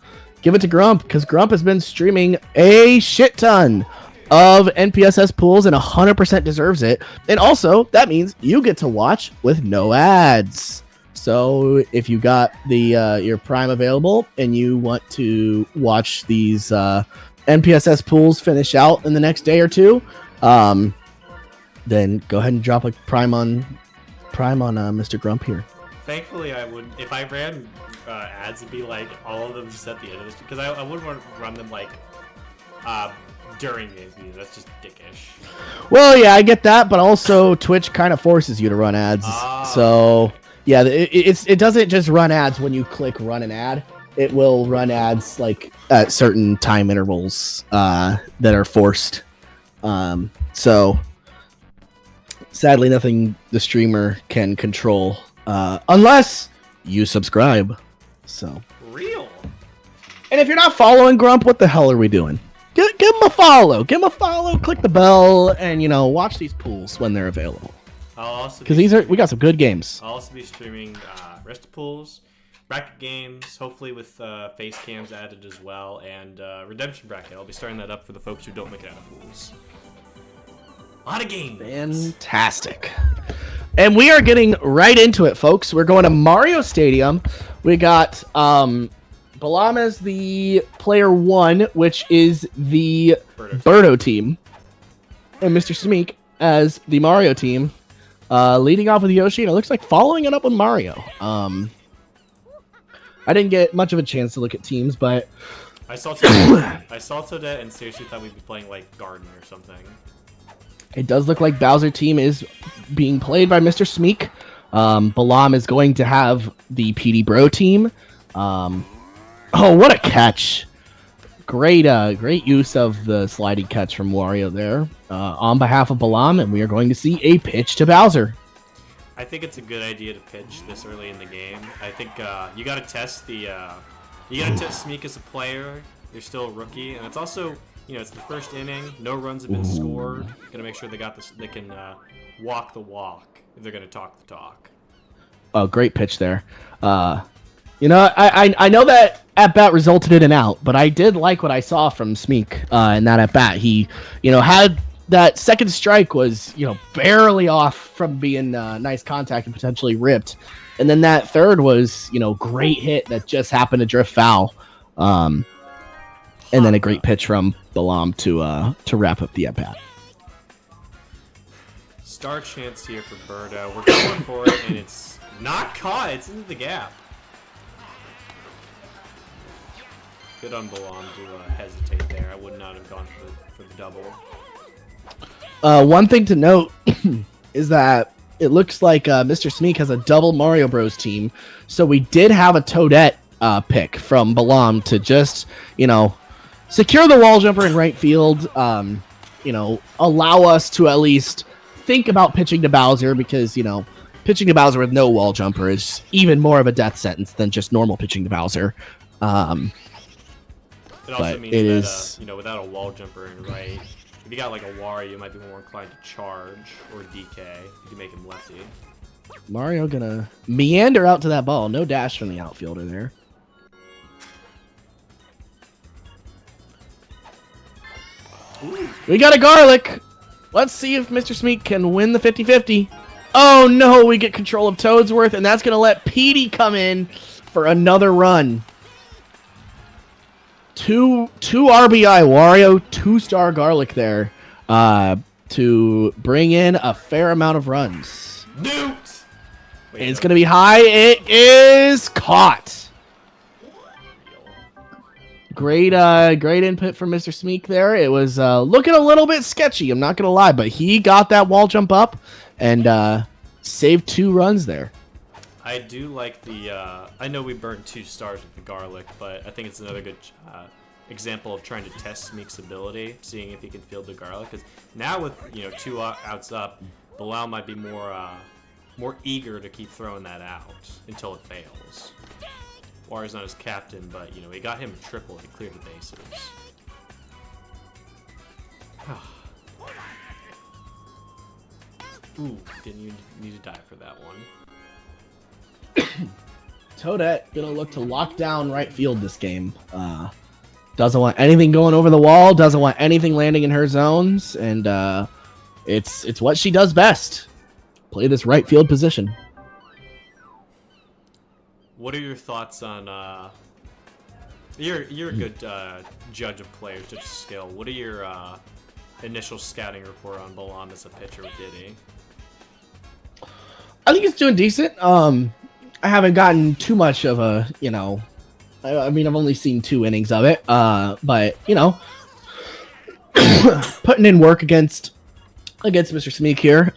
give it to Grump, because Grump has been streaming a shit ton of NPSS pools and 100% deserves it. And also, that means you get to watch with no ads. So if you got your Prime available and you want to watch these NPSS pools finish out in the next day or two, then go ahead and drop a Prime on Mr. Grump here. Thankfully, I would, if I ran ads, it'd be like all of them just at the end of this, because I wouldn't want to run them like during the interview. That's just dickish. Well, yeah, I get that, but also Twitch kind of forces you to run ads. So yeah, it doesn't just run ads when you click run an ad. It will run ads like at certain time intervals that are forced. So sadly, nothing the streamer can control unless you subscribe. So real. And if you're not following Grump, what the hell are we doing? Give him a follow. Give him a follow. Click the bell, and watch these pools when they're available. Because we got some good games. I'll also be streaming rest pools, bracket games, hopefully with face cams added as well, and redemption bracket. I'll be starting that up for the folks who don't make it out of pools. A lot of games. Fantastic. And we are getting right into it, folks. We're going to Mario Stadium. We got Balam as the player 1, which is the Birdo team. And Mr. Smeek as the Mario team. Leading off with Yoshi, and it looks like following it up with Mario. I didn't get much of a chance to look at teams, but I saw Toadette and seriously thought we'd be playing like Garden or something. It does look like Bowser team is being played by Mr. Smeek. Balam is going to have the PD Bro team. Oh, what a catch! Great use of the sliding catch from Wario there. On behalf of Balam, and we are going to see a pitch to Bowser. I think it's a good idea to pitch this early in the game. I think you got to test Smeek as a player. You're still a rookie, and it's also, it's the first inning. No runs have been scored. Gonna make sure they got this. They can walk the walk if they're gonna talk the talk. Oh, great pitch there. I know that at bat resulted in an out, but I did like what I saw from Smeek in that at bat. He, had that second strike was, barely off from being nice contact and potentially ripped. And then that third was, great hit that just happened to drift foul. And then a great pitch from Balam to wrap up the at bat. Star chance here for Birdo. We're going for it, and it's not caught. It's into the gap. Good on Balam to hesitate there. I would not have gone for the double. One thing to note is that it looks like Mr. Smeek has a double Mario Bros team, so we did have a Toadette pick from Balam to just, secure the wall jumper in right field, allow us to at least think about pitching to Bowser because, pitching to Bowser with no wall jumper is even more of a death sentence than just normal pitching to Bowser. It also means that, without a wall jumper in right, if you got like a Wario, you might be more inclined to charge or DK if you make him lefty. Mario gonna meander out to that ball. No dash from the outfielder there. Ooh. We got a garlic. Let's see if Mr. Smeek can win the 50-50. Oh no, we get control of Toadsworth, and that's gonna let Petey come in for another run. Two RBI Wario, 2-star garlic there to bring in a fair amount of runs. Newt! It's going to be high. It is caught. Great input from Mr. Smeek there. It was looking a little bit sketchy, I'm not going to lie, but he got that wall jump up and saved 2 runs there. I do like the, I know we burned 2 stars with the garlic, but I think it's another good example of trying to test Smeek's ability, seeing if he can field the garlic. Because now with, 2 outs up, Bilal might be more eager to keep throwing that out until it fails. Wario's not his captain, but, he got him a triple and he cleared the bases. Ooh, didn't you need to die for that one? Toadette gonna look to lock down right field this game. Doesn't want anything going over the wall. Doesn't want anything landing in her zones, and it's what she does best. Play this right field position. What are your thoughts on? You're a good judge of players, judge of skill. What are your initial scouting report on Balam as a pitcher with Diddy? I think he's doing decent. I haven't gotten too much of a, I mean, I've only seen 2 innings of it. But, putting in work against Mr. Smeek here.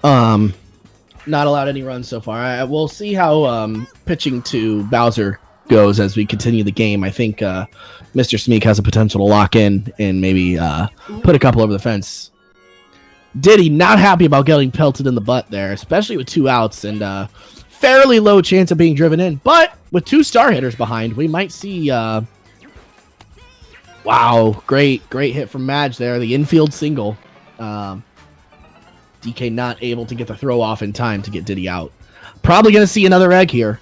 Not allowed any runs so far. We'll see how pitching to Bowser goes as we continue the game. I think Mr. Smeek has a potential to lock in and maybe put a couple over the fence. Diddy not happy about getting pelted in the butt there, especially with 2 outs and fairly low chance of being driven in. But with 2 star hitters behind, we might see. Wow, great hit from Madge there. The infield single. DK not able to get the throw off in time to get Diddy out. Probably going to see another egg here.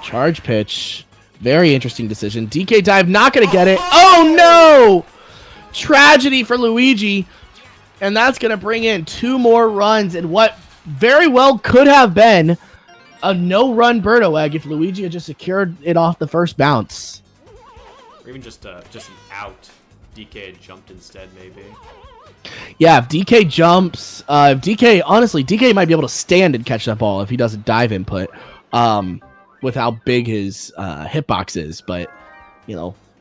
Charge pitch. Very interesting decision. DK dive not going to get it. Oh no! Tragedy for Luigi. And that's going to bring in 2 more runs in what very well could have been a no-run Birdo egg if Luigi had just secured it off the first bounce. Or even just an out. DK had jumped instead, maybe. Yeah, if DK jumps, honestly, DK might be able to stand and catch that ball if he doesn't dive input, with how big his hitbox is. But,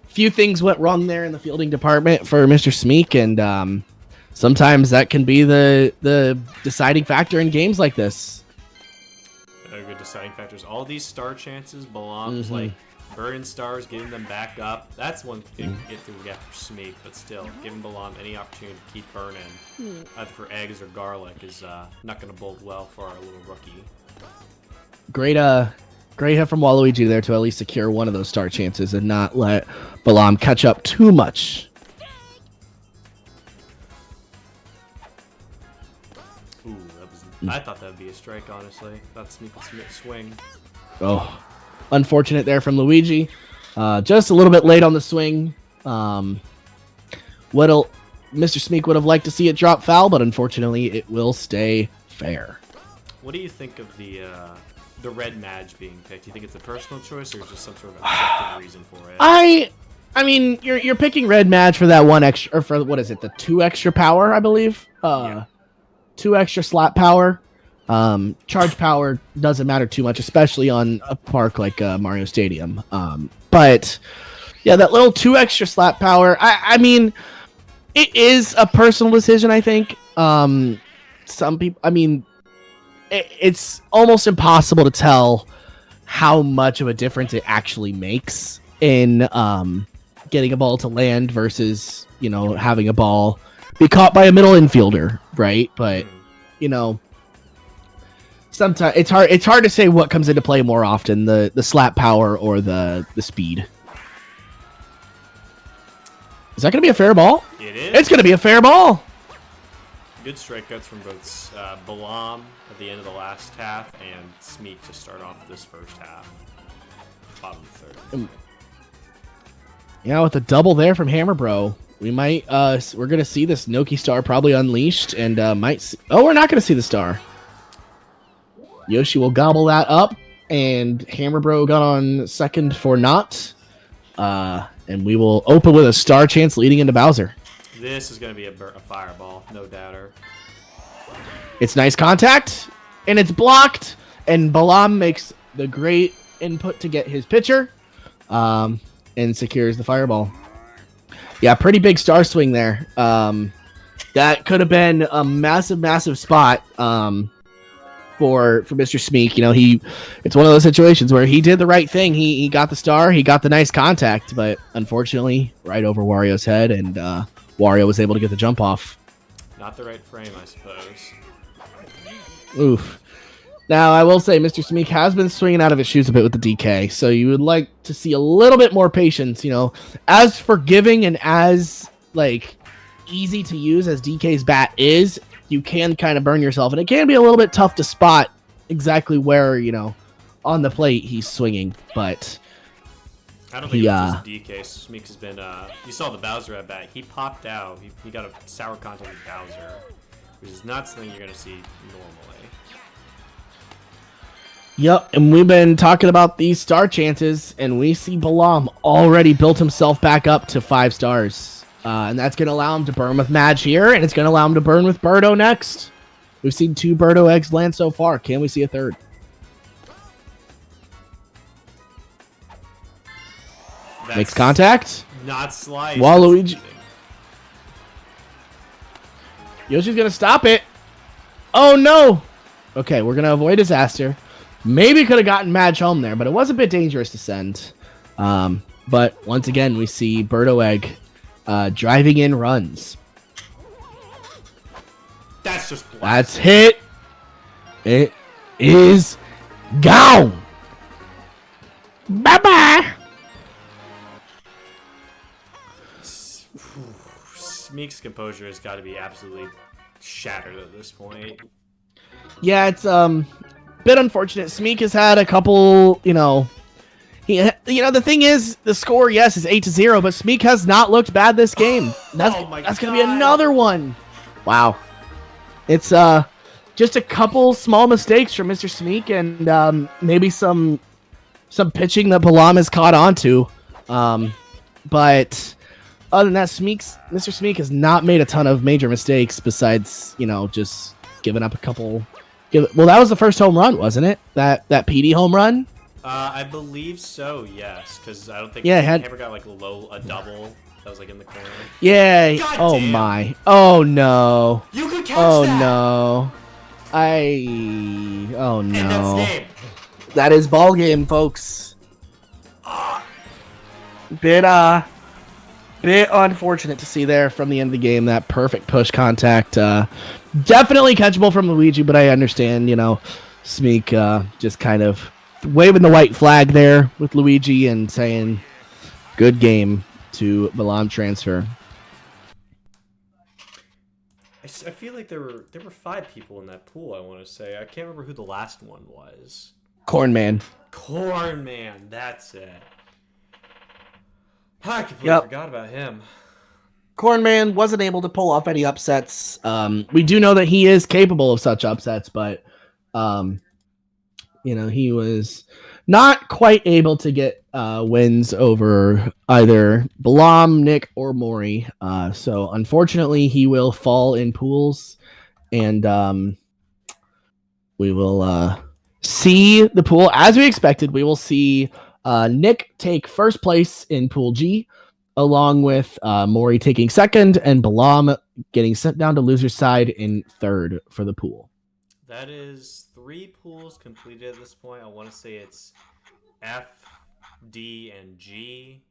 few things went wrong there in the fielding department for Mr. Smeek, and sometimes that can be the deciding factor in games like this. Good deciding factors. All these star chances belongs like burning stars, getting them back up. That's one thing get through the gap for Smeek, but still, giving Balam any opportunity to keep burning, either for eggs or garlic, is not going to bode well for our little rookie. Great hit from Waluigi there to at least secure one of those star chances and not let Balam catch up too much. Ooh, I thought that would be a strike, honestly. Thought Smeek would swing. Oh, unfortunate there from Luigi. Just a little bit late on the swing. Mr. Smeek would have liked to see it drop foul, but unfortunately, it will stay fair. What do you think of the red Madge being picked? Do you think it's a personal choice or just some sort of objective reason for it? I mean, you're picking red Madge for that one extra, or for what is it, the 2 extra power, I believe. Yeah. 2 extra slap power. Charge power doesn't matter too much, especially on a park like Mario Stadium. But yeah, that little 2 extra slap power. I mean, it is a personal decision. I think. Some people. I mean, it's almost impossible to tell how much of a difference it actually makes in getting a ball to land versus having a ball be caught by a middle infielder, right? But sometimes it's hard to say what comes into play more often, the slap power or the speed. Is that going to be a fair ball? It is. It's going to be a fair ball. Good strikeouts from both Balam at the end of the last half and Smeek to start off this first half. Bottom of the third. Yeah, with a double there from Hammer Bro, we might we're gonna see this Noki star probably unleashed, and we're not gonna see the star. Yoshi will gobble that up, and Hammer Bro got on second for not, and we will open with a star chance leading into Bowser. This is gonna be a fireball, no doubter. It's nice contact, and it's blocked, and Balam makes the great input to get his pitcher, and secures the fireball. Yeah, pretty big star swing there. That could have been a massive spot for Mr. Smeek. It's one of those situations where he did the right thing. He got the star, he got the nice contact, but unfortunately, right over Wario's head, and Wario was able to get the jump off. Not the right frame, I suppose. Oof. Now, I will say Mr. Smeek has been swinging out of his shoes a bit with the DK, so you would like to see a little bit more patience, As forgiving and as, easy to use as DK's bat is, you can kind of burn yourself, and it can be a little bit tough to spot exactly where, on the plate he's swinging, but... I don't think it was just DK. Smeek has been, you saw the Bowser at bat. He popped out. He got a sour contact with Bowser, which is not something you're going to see normally. Yep, and we've been talking about these star chances, and we see Balam already built himself back up to 5 stars. And that's going to allow him to burn with Madge here, and it's going to allow him to burn with Birdo next. We've seen 2 Birdo eggs land so far. Can we see a third? Makes contact. Not slice. Waluigi. Yoshi's going to stop it. Oh, no. Okay, we're going to avoid disaster. Maybe could have gotten Madge home there, but it was a bit dangerous to send. But once again, we see Birdo Egg driving in runs. That's just blasted. That's hit. It is gone. Bye-bye. Smeek's composure has got to be absolutely shattered at this point. Yeah, it's bit unfortunate. Smeek has had a couple, the thing is, the score, yes, is 8-0, but Smeek has not looked bad this game. That's going to be another one. Wow. It's just a couple small mistakes from Mr. Smeek, and maybe some pitching that Balam has caught onto. But other than that, Mr. Smeek has not made a ton of major mistakes besides, just giving up a couple. Well, that was the first home run, wasn't it? That PD home run? I believe so, yes. Because I don't think Hammer got a double that was in the corner. Yeah. God oh damn. My. Oh no. You could catch Oh that. no. Oh And that's no. game. That is ball game, folks. Bit unfortunate to see there from the end of the game, that perfect push contact. Definitely catchable from Luigi, but I understand, Smeek just kind of waving the white flag there with Luigi and saying good game to Balam transfer. I feel like there were 5 people in that pool, I want to say. I can't remember who the last one was. Corn Man. Corn Man, that's it. I completely Yep. forgot about him. Corn Man wasn't able to pull off any upsets. We do know that he is capable of such upsets, but he was not quite able to get wins over either Balam, Nick, or Maury. So unfortunately, he will fall in pools, and we will see the pool as we expected. We will see Nick take first place in Pool G, along with Maury taking second, and Balam getting sent down to loser's side in third for the pool. That is 3 pools completed at this point. I want to say it's F, D, and G.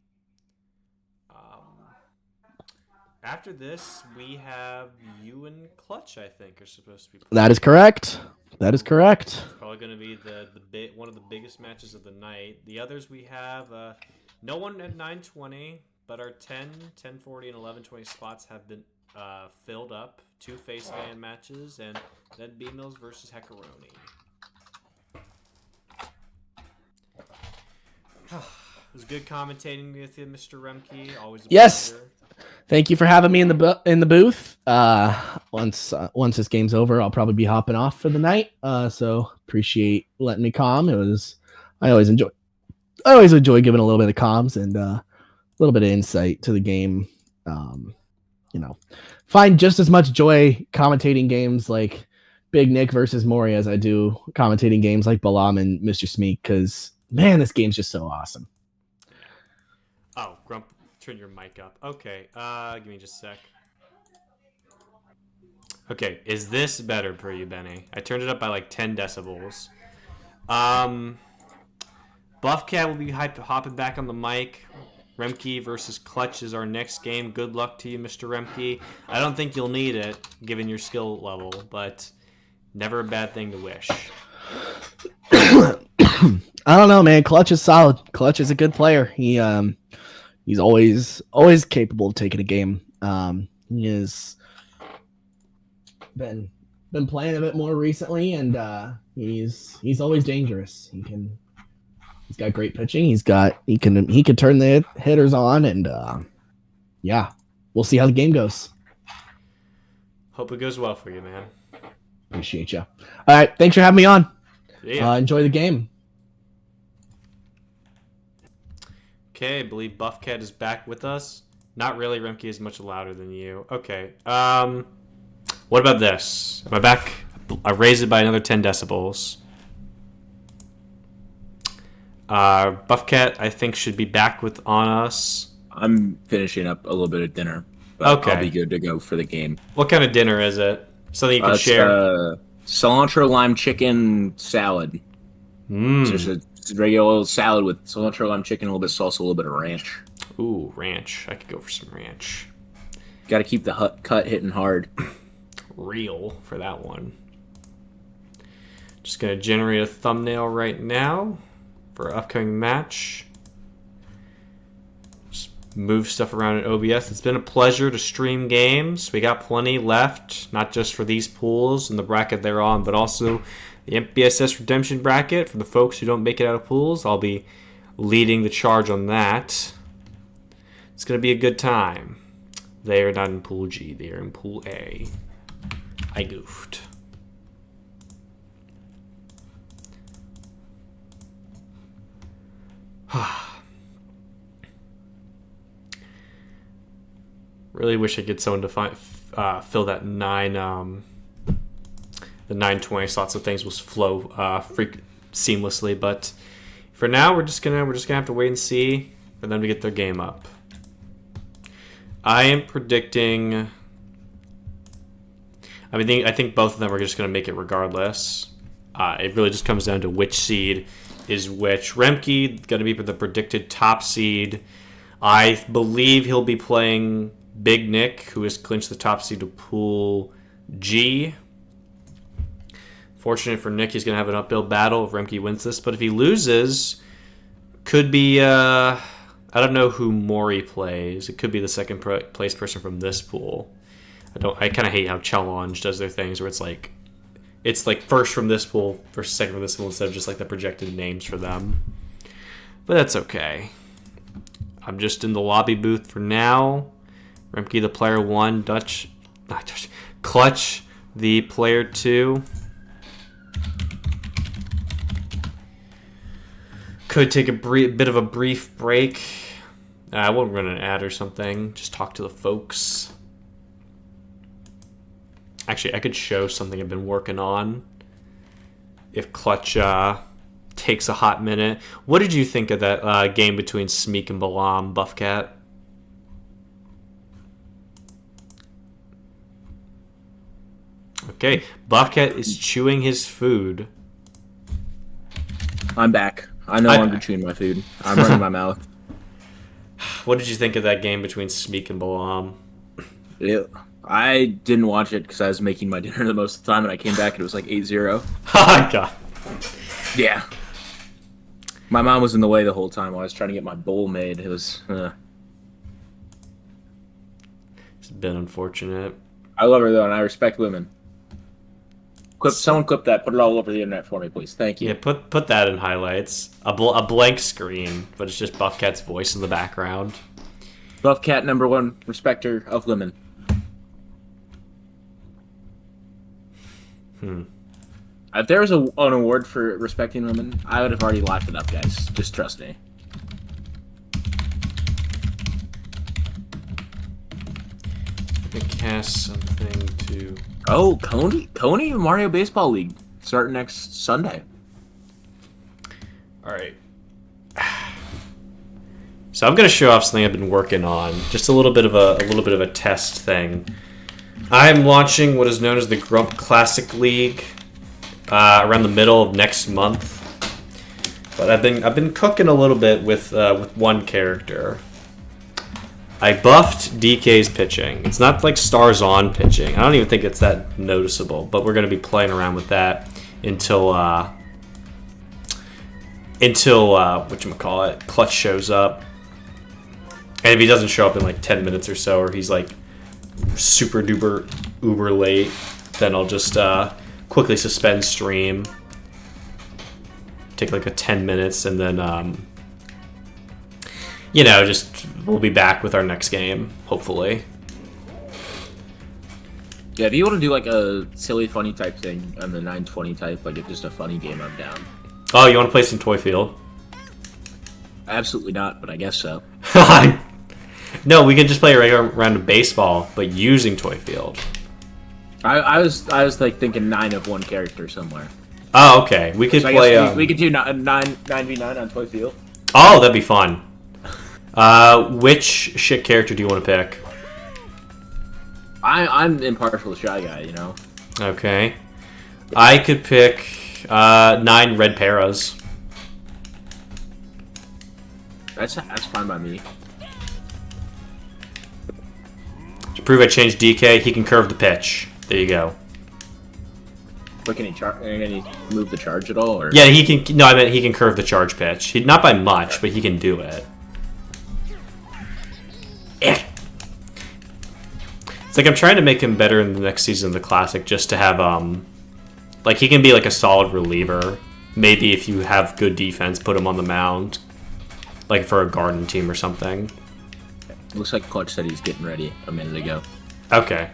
After this, we have you and Clutch, I think, are supposed to be playing. That is correct. That is correct. It's probably going to be one of the biggest matches of the night. The others we have no one at 920, but our 10, 1040, and 1120 spots have been filled up. 2 face man matches, and then B-Mills versus Heckaroni. It was good commentating with you, Mr. Remke. Always a pleasure. Thank you for having me in the booth. Once this game's over, I'll probably be hopping off for the night. So appreciate letting me calm. I always enjoy giving a little bit of comms and a little bit of insight to the game. Find just as much joy commentating games like Big Nick versus Maury as I do commentating games like Balam and Mr. Smeek, because man, this game's just so awesome. Oh, Grump, turn your mic up. Okay, give me just a sec. Okay, is this better for you, Benny? I turned it up by like 10 decibels. Buffcat will be hopping back on the mic. Remke versus Clutch is our next game. Good luck to you, Mr. Remke. I don't think you'll need it, given your skill level, but never a bad thing to wish. I don't know, man. Clutch is solid. Clutch is a good player. He's always capable of taking a game. He has been playing a bit more recently, and he's always dangerous. He's got great pitching. He can turn the hitters on, and we'll see how the game goes. Hope it goes well for you, man. Appreciate you. All right, thanks for having me on. Yeah. Enjoy the game. Okay, I believe Buffcat is back with us. Not really. Remke is much louder than you. Okay. What about this? Am I back? I raised it by another 10 decibels. Buffcat, I think, should be back on us. I'm finishing up a little bit of dinner, but okay. I'll be good to go for the game. What kind of dinner is it? Something you can share? Cilantro lime chicken salad. Just a regular salad with cilantro lime chicken, a little bit of salsa, a little bit of ranch. Ooh, ranch. I could go for some ranch. Got to keep the cut hitting hard. Real for that one. Just going to generate a thumbnail right now for our upcoming match. Just move stuff around in OBS. It's been a pleasure to stream games. We got plenty left, not just for these pools and the bracket they're on, but also the NPSS redemption bracket for the folks who don't make it out of pools. I'll be leading the charge on that. It's going to be a good time. They are not in Pool G. They are in Pool A. I goofed. Really wish I could get someone to fill that the 920 slots of things will flow seamlessly. But for now, we're just gonna have to wait and see for them to get their game up. I am predicting. I think both of them are just gonna make it regardless. It really just comes down to which seed is which. Remke going to be the predicted top seed. I believe he'll be playing Big Nick, who has clinched the top seed to Pool G. Fortunate for Nick, he's going to have an uphill battle if Remke wins this. But if he loses, could be... I don't know who Maury plays. It could be the second place person from this pool. I kind of hate how Challenge does their things where it's like... It's like first from this pool versus second from this pool instead of just like the projected names for them. But that's okay. I'm just in the lobby booth for now. Remke the player 1, Clutch the player 2. Could take a bit of a brief break. I won't run an ad or something. Just talk to the folks. Actually, I could show something I've been working on. If Clutch takes a hot minute. What did you think of that game between Smeek and Balam, Buffcat? Okay, Buffcat is chewing his food. I'm back. I'm no longer chewing my food. I'm running my mouth. What did you think of that game between Smeek and Balam? I didn't watch it because I was making my dinner the most of the time, and I came back and it was like 8-0. Oh, God. Yeah. My mom was in the way the whole time while I was trying to get my bowl made. It was... It's been unfortunate. I love her, though, and I respect women. Someone clip that. Put it all over the internet for me, please. Thank you. Yeah, put that in highlights. A blank screen, but it's just Buffcat's voice in the background. Buffcat, #1 respecter of women. If there was an award for respecting women, I would have already locked it up, guys. Just trust me. Let me cast something to... Oh, Coney Mario Baseball League starting next Sunday. All right. So I'm gonna show off something I've been working on. Just a little bit of a test thing. I'm launching what is known as the Grump Classic League around the middle of next month. But I've been cooking a little bit with one character. I buffed DK's pitching. It's not like stars on pitching. I don't even think it's that noticeable, but we're going to be playing around with that until whatchamacallit, Clutch shows up. And if he doesn't show up in like 10 minutes or so, or he's like super duper uber late, then I'll just quickly suspend stream. Take like a 10 minutes and then just we'll be back with our next game, hopefully. Yeah, if you want to do like a silly, funny type thing on the 920 type, like just a funny game, I'm down. Oh, you want to play some Toy Field? Absolutely not, but I guess so. No, we can just play a regular round of baseball, but using Toy Field. I was like thinking 9 of one character somewhere. Oh, okay. We could So play. we could do 9v9 on Toy Field. Oh, that'd be fun. Which shit character do you want to pick? I'm impartial to Shy Guy, you know. Okay. I could pick 9 red paras. That's fine by me. To prove I changed DK, he can curve the pitch. There you go. But can he move the charge at all? Or? Yeah, he can. No, I meant he can curve the charge pitch. Not by much, but he can do it. It's like I'm trying to make him better in the next season of the Classic, just to have like he can be like a solid reliever. Maybe if you have good defense, put him on the mound, like for a garden team or something. Looks like Clutch said he's getting ready a minute ago. Okay.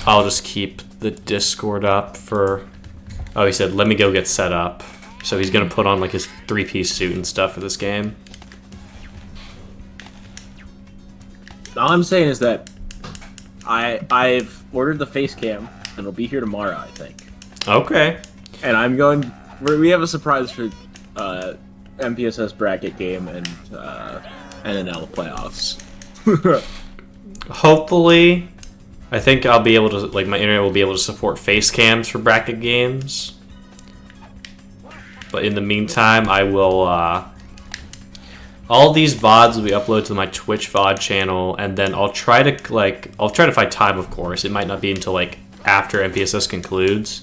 I'll just keep the Discord up for... Oh, he said, let me go get set up. So he's going to put on like his 3-piece suit and stuff for this game. All I'm saying is that I've ordered the face cam, and it'll be here tomorrow, I think. Okay. And we have a surprise for NPSS bracket game and NNL playoffs. Hopefully, I think I'll be able to, like, my internet will be able to support face cams for bracket games. But in the meantime, I will, all these VODs will be uploaded to my Twitch VOD channel, and then I'll try to find time, of course. It might not be until, like, after NPSS concludes.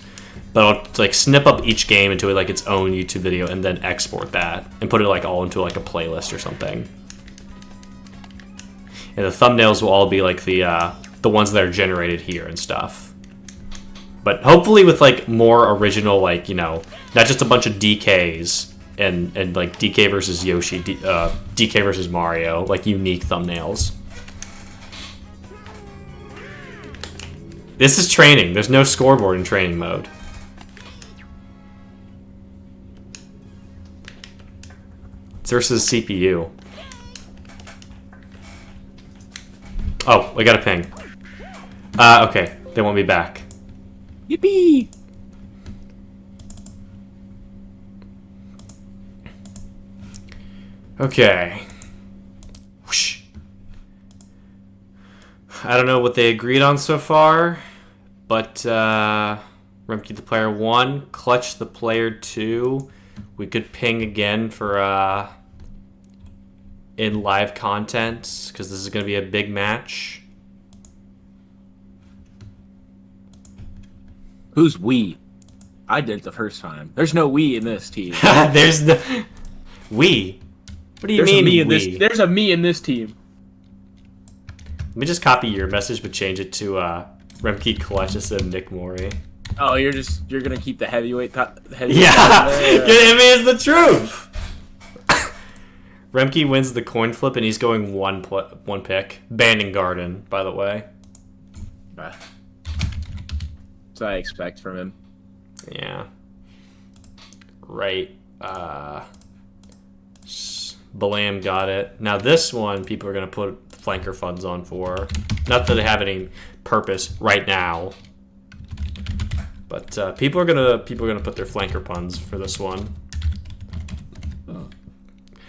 But I'll, like, snip up each game into, like, its own YouTube video and then export that. And put it, like, all into, like, a playlist or something. And the thumbnails will all be, like, the the ones that are generated here and stuff. But hopefully with like more original, like, you know, not just a bunch of DKs and like DK versus Yoshi, DK versus Mario, like unique thumbnails. This is training. There's no scoreboard in training mode. It's versus CPU. Oh, I got a ping. Okay. They want me back. Yippee! Okay. Whoosh. I don't know what they agreed on so far, but Remke the player 1, Clutch the player 2. We could ping again for in live content, because this is going to be a big match. Who's we? I did it the first time. There's no we in this team. There's no... We? What do you mean we? There's a me in this team. Let me just copy your message, but change it to Remke Clutch instead of Nick Mori. Oh, you're gonna keep the heavyweight. Yeah, I mean, it's the truth. Remke wins the coin flip, and he's going one pick. Banning Garden, by the way. That's what I expect from him. Yeah. Right. Balam got it. Now this one, people are gonna put flanker funds on for. Not that they have any purpose right now, but people are gonna put their flanker funds for this one.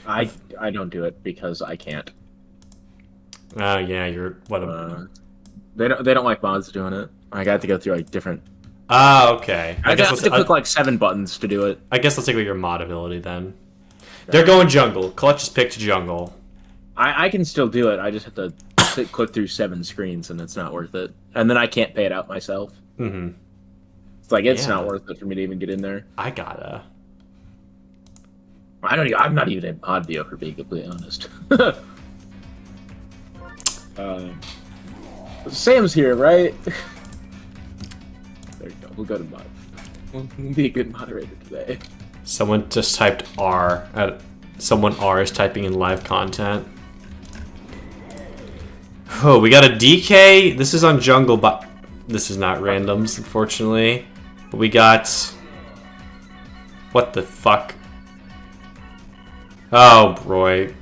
I don't do it because I can't. Oh yeah, you're what? They don't like mods doing it. I got to go through like different. Ah, okay. I got to click like 7 buttons to do it. I guess let's take your mod ability then. They're going jungle. Clutch just picked jungle. I can still do it. I just have to click through 7 screens, and it's not worth it. And then I can't pay it out myself. Mm-hmm. It's like it's not worth it for me to even get in there. I gotta. I'm not even in mod view, for being completely honest. Sam's here, right? There you go. We'll go to mod. We'll be a good moderator today. Someone just typed R. Someone R is typing in live content. Oh, we got a DK. This is on jungle, but this is not randoms, unfortunately. But we got... What the fuck? Oh, boy.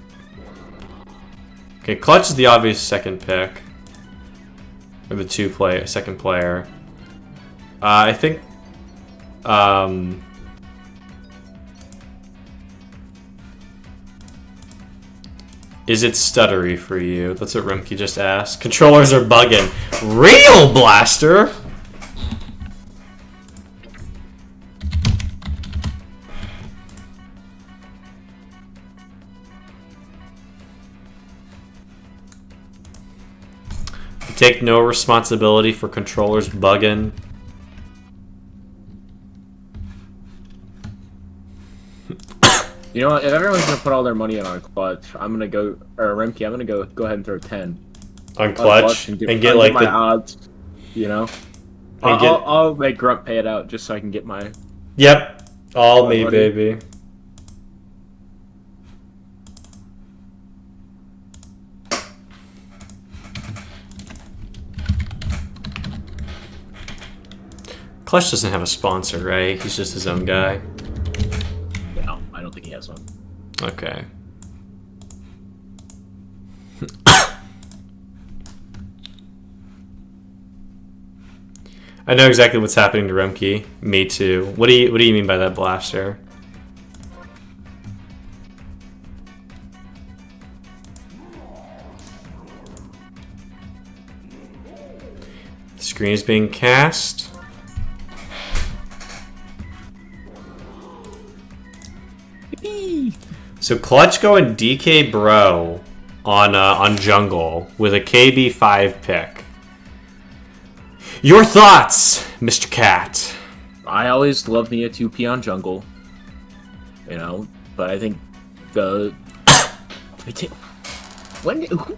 Okay, Clutch is the obvious second pick. Or the second player. I think... Is it stuttery for you? That's what Remke just asked. Controllers are bugging. Real Blaster? You take no responsibility for controllers bugging. You know what? If everyone's gonna put all their money in on Clutch, I'm gonna go, or Remke, I'm gonna go ahead and throw 10 on Clutch and get like my odds. You know, I'll make Grunt pay it out just so I can get my. Yep, all me, money. Baby. Clutch doesn't have a sponsor, right? He's just his own guy. No, I don't think he has one. Okay. I know exactly what's happening to Remke. Me too. What do you mean by that, Blaster? The screen is being cast. So Clutch going DK Bro on jungle with a KB5 pick. Your thoughts, Mr. Cat? I always love me a 2P on jungle. You know, but I think the...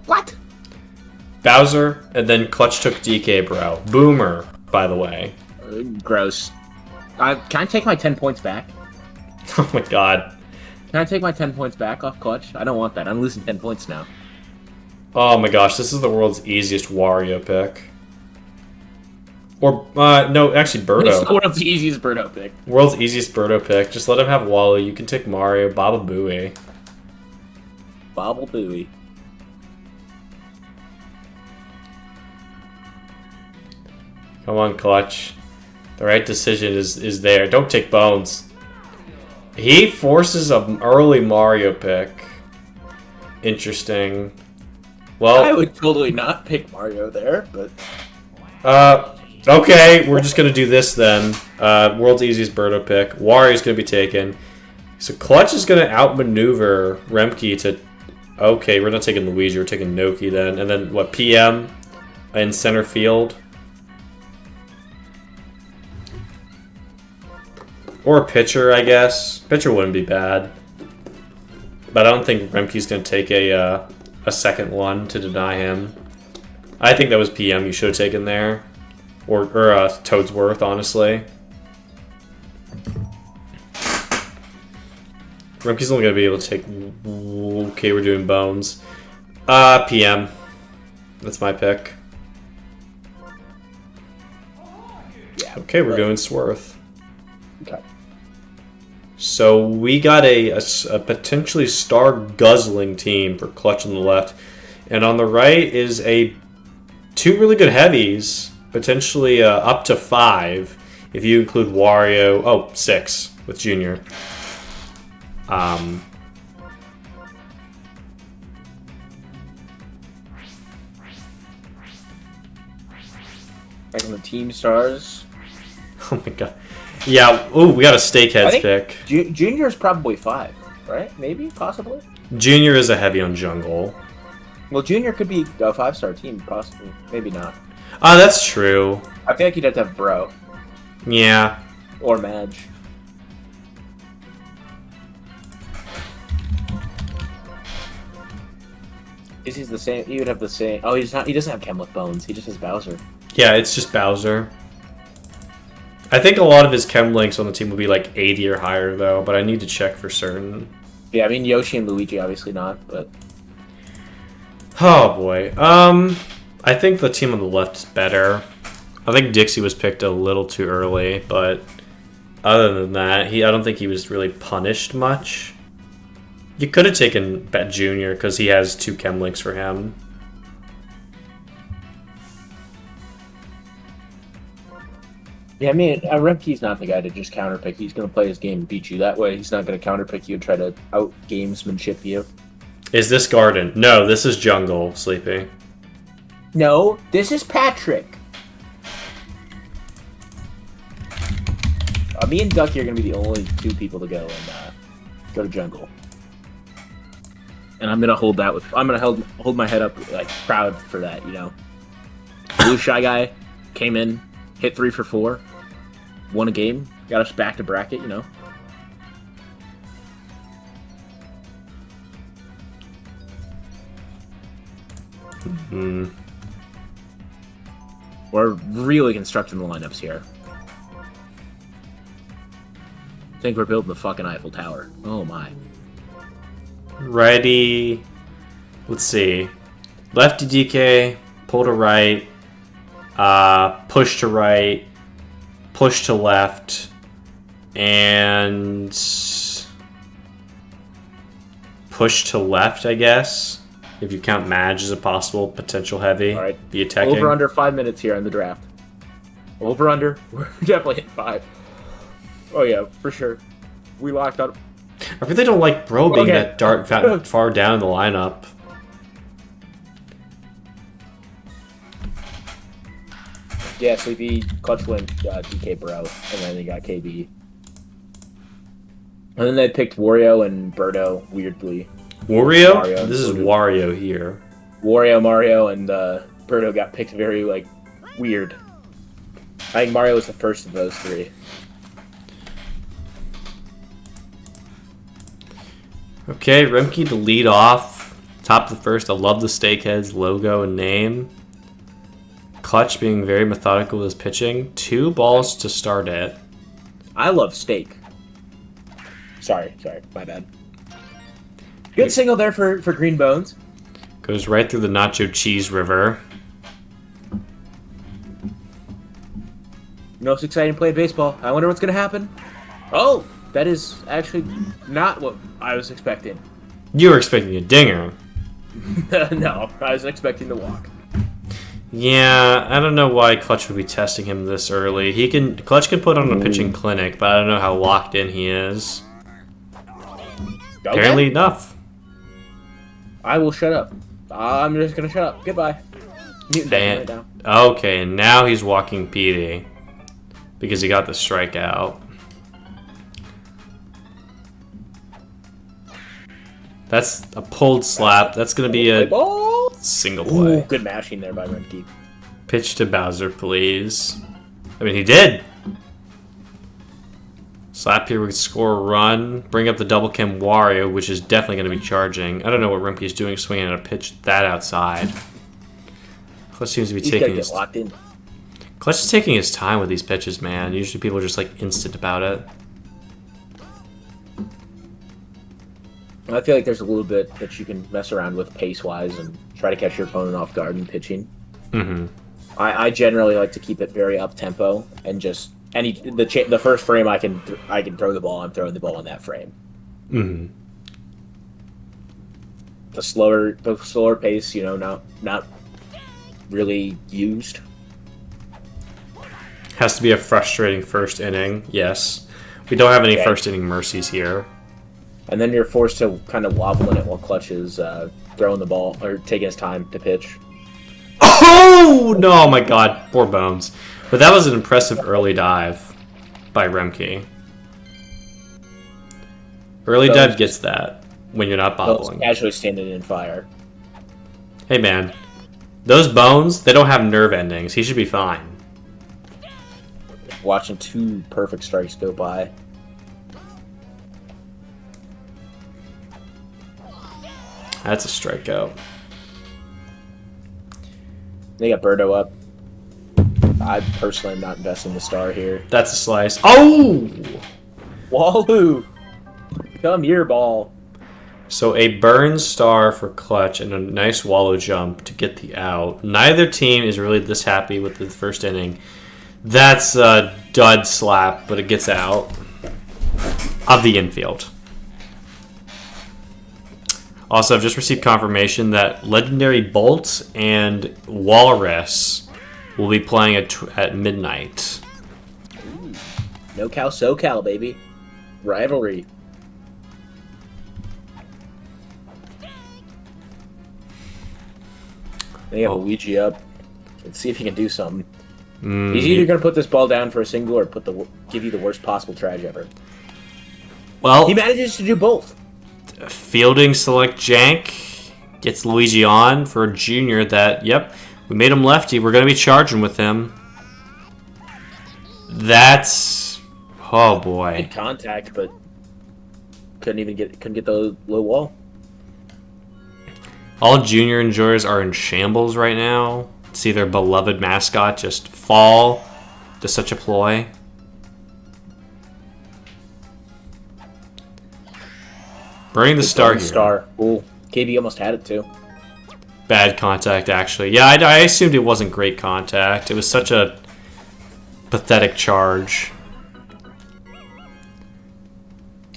What? Bowser, and then Clutch took DK, bro. Boomer, by the way. Gross. Can I take my 10 points back? Oh my god. Can I take my 10 points back off Clutch? I don't want that. I'm losing 10 points now. Oh my gosh, this is the world's easiest Wario pick. Or, no, actually, Birdo. It's the world's easiest Birdo pick. World's easiest Birdo pick. Just let him have Wally. You can take Mario, Baba Booey. Bobble Booey. Come on, Clutch. The right decision is there. Don't take Bones. He forces an early Mario pick. Interesting. Well, I would totally not pick Mario there, but... okay, we're just gonna do this then. World's easiest Birdo pick. Wario's gonna be taken. So Clutch is gonna outmaneuver Remke to... Okay, we're not taking Luigi, we're taking Noki then. And then, what, PM in center field? Or a pitcher, I guess. Pitcher wouldn't be bad. But I don't think Remke's gonna take a second one to deny him. I think that was PM you should have taken there. Or Toadsworth, honestly. Remke's only going to be able to take... Okay, we're doing Bones. PM. That's my pick. Yeah. Okay, we're going Swarth. Okay. So we got a potentially star-guzzling team for Clutch on the left. And on the right is two really good heavies. Potentially up to 5 if you include Wario. Oh, 6 with Junior. Back on the team stars. Oh my god. Yeah, oh, we got a Steakheads pick. Junior is probably 5, right? Maybe, possibly. Junior is a heavy on jungle. Well, Junior could be a 5-star team, possibly. Maybe not. That's true. I feel like you'd have to have Bro. Yeah. Or Madge. Is he the same? He would have the same. Oh, he's not. He doesn't have Chemlick Bones. He just has Bowser. Yeah, it's just Bowser. I think a lot of his Chem links on the team will be like 80 or higher, though, but I need to check for certain. Yeah, I mean, Yoshi and Luigi, obviously not, but... Oh, boy. I think the team on the left is better. I think Dixie was picked a little too early, but other than that, I don't think he was really punished much. You could have taken Bet Jr. because he has 2 Chem links for him. Yeah, I mean, Remke's not the guy to just counterpick. He's going to play his game and beat you that way. He's not going to counterpick you and try to out-gamesmanship you. Is this Garden? No, this is Jungle, Sleepy. No, this is Patrick. Me and Ducky are going to be the only 2 people to go and go to Jungle. And I'm going to hold that with... I'm going to hold my head up, like, proud for that, you know? Blue Shy Guy came in, hit 3 for 4. Won a game, got us back to bracket, you know. Mm-hmm. We're really constructing the lineups here. I think we're building the fucking Eiffel Tower. Oh my. Ready. Let's see. Lefty DK, pull to right, push to right, push to left, and push to left, I guess. If you count Madge as a possible potential heavy. All right. Be attacking. Over under 5 minutes here in the draft. Over under. We're definitely hitting 5. Oh yeah, for sure. We locked up. I really don't like Bro being that far down in the lineup. Yeah, Sleepy, Clutch went DK Bro, and then they got KB. And then they picked Wario and Birdo, weirdly. Wario? Mario This is Wario here. Wario, Mario, and Birdo got picked very, like, weird. I think Mario was the first of those 3. Okay, Remke to lead off. Top of the first, I love the Steakheads logo and name. Clutch being very methodical with his pitching. 2 balls to start it. I love steak. Sorry, my bad. Good single there for Green Bones. Goes right through the nacho cheese river. You know it's exciting to play baseball. I wonder what's going to happen. Oh, that is actually not what I was expecting. You were expecting a dinger. No, I was expecting to walk. Yeah, I don't know why Clutch would be testing him this early. Clutch can put on a pitching clinic, but I don't know how locked in he is. Okay. Apparently enough. I will shut up. I'm just going to shut up. Goodbye. Mute right now. Okay, and now he's walking PD because he got the strikeout. That's a pulled slap. That's going to be a single play. Ooh, good mashing there by Remke. Pitch to Bowser, please. I mean, he did. Slap here, we could score a run. Bring up the double Kim Wario, which is definitely going to be charging. I don't know what Remke is doing, swinging at a pitch that outside. Clutch seems to be taking his... locked in. Clutch is taking his time with these pitches, man. Usually people are just like instant about it. I feel like there's a little bit that you can mess around with pace-wise and try to catch your opponent off guard in pitching. Mm-hmm. I generally like to keep it very up-tempo and just the first frame I can throw the ball. I'm throwing the ball in that frame. Mm-hmm. The slower pace, not really used. Has to be a frustrating first inning. Yes, we don't have any first inning mercies here. And then you're forced to kind of wobble in it while Clutch is throwing the ball or taking his time to pitch. Oh no! My God, poor Bones. But that was an impressive early dive by Remke. Early dive gets that when you're not bobbling. Casually standing in fire. Hey man, those Bones, they don't have nerve endings. He should be fine. Watching 2 perfect strikes go by. That's a strikeout. They got Birdo up. I personally am not investing the star here. That's a slice. Oh! Wahoo! Come here, ball. So a burn star for Clutch and a nice wallow jump to get the out. Neither team is really this happy with the first inning. That's a dud slap, but it gets out of the infield. Also, I've just received confirmation that Legendary Bolt and Walrus will be playing at midnight. Ooh. No Cal, SoCal, baby. Rivalry. They have Luigi up. Let's see if he can do something. He's either going to put this ball down for a single or give you the worst possible trash ever. Well, he manages to do both. Fielding select jank gets Luigi on for a junior that, yep, we made him lefty. We're going to be charging with him. That's, oh boy. Good contact, but couldn't get the low wall. All junior enjoyers are in shambles right now. See their beloved mascot just fall to such a ploy. Burning the star here. Star. Ooh, KB almost had it too. Bad contact, actually. Yeah, I assumed it wasn't great contact. It was such a pathetic charge.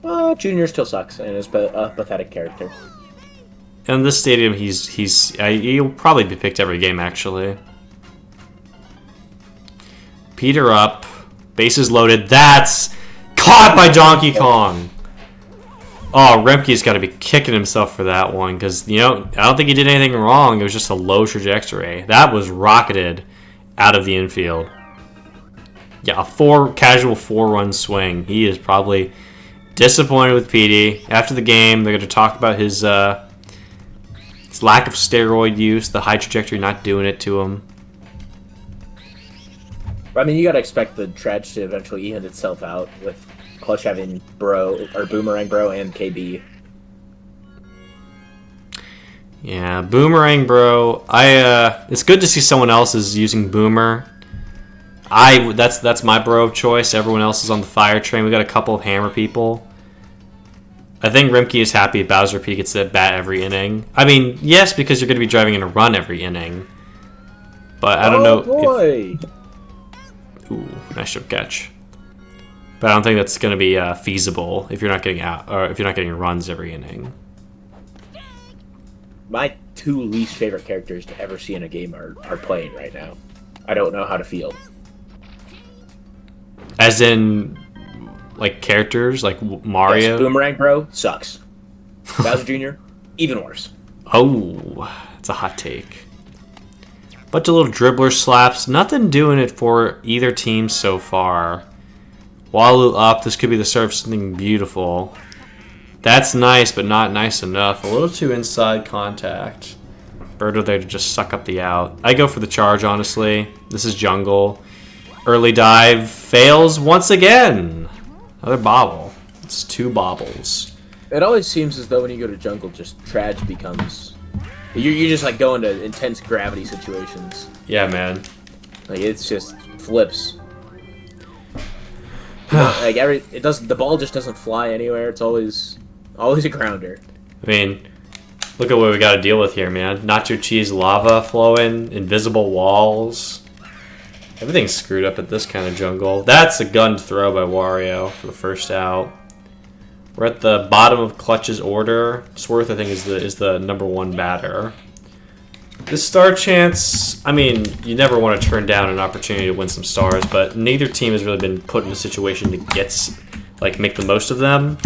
Junior still sucks and is a pathetic character. In this stadium, he'll probably be picked every game, actually. Peter up. Bases loaded. That's caught by Donkey Kong. Oh, Remke's got to be kicking himself for that one because, I don't think he did anything wrong. It was just a low trajectory. That was rocketed out of the infield. Yeah, a casual 4-run swing. He is probably disappointed with PD. After the game, they're going to talk about his lack of steroid use, the high trajectory not doing it to him. I mean, you got to expect the tragedy to eventually even itself out with Clutch having Boomerang Bro and KB. Yeah, Boomerang, bro. It's good to see someone else is using Boomer. That's my bro of choice. Everyone else is on the fire train. We got a couple of hammer people. I think Rimke is happy Bowser P gets at bat every inning. I mean, yes, because you're going to be driving in a run every inning. But I don't know. Boy. Ooh, nice jump catch. But I don't think that's going to be feasible if you're not getting out or if you're not getting runs every inning. My 2 least favorite characters to ever see in a game are playing right now. I don't know how to feel. As in, like, characters, like Mario? Yes, Boomerang Bro sucks. Bowser Jr., even worse. Oh, that's a hot take. Bunch of little dribbler slaps. Nothing doing it for either team so far. Walu up. This could be the start of something beautiful. That's nice, but not nice enough. A little too inside contact. Birdo there to just suck up the out. I go for the charge, honestly. This is jungle. Early dive fails once again. Another bobble. It's 2 bobbles. It always seems as though when you go to jungle, just Trage becomes... You just, like, go into intense gravity situations. Yeah, man. Like, it's just flips. Like, the ball just doesn't fly anywhere. It's always a grounder. I mean, look at what we got to deal with here, man. Nacho cheese, lava flowing, invisible walls. Everything's screwed up at this kind of jungle. That's a gun throw by Wario for the first out. We're at the bottom of Clutch's order. Swarth, I think, is the number 1 batter. This star chance, I mean, you never want to turn down an opportunity to win some stars, but neither team has really been put in a situation to make the most of them.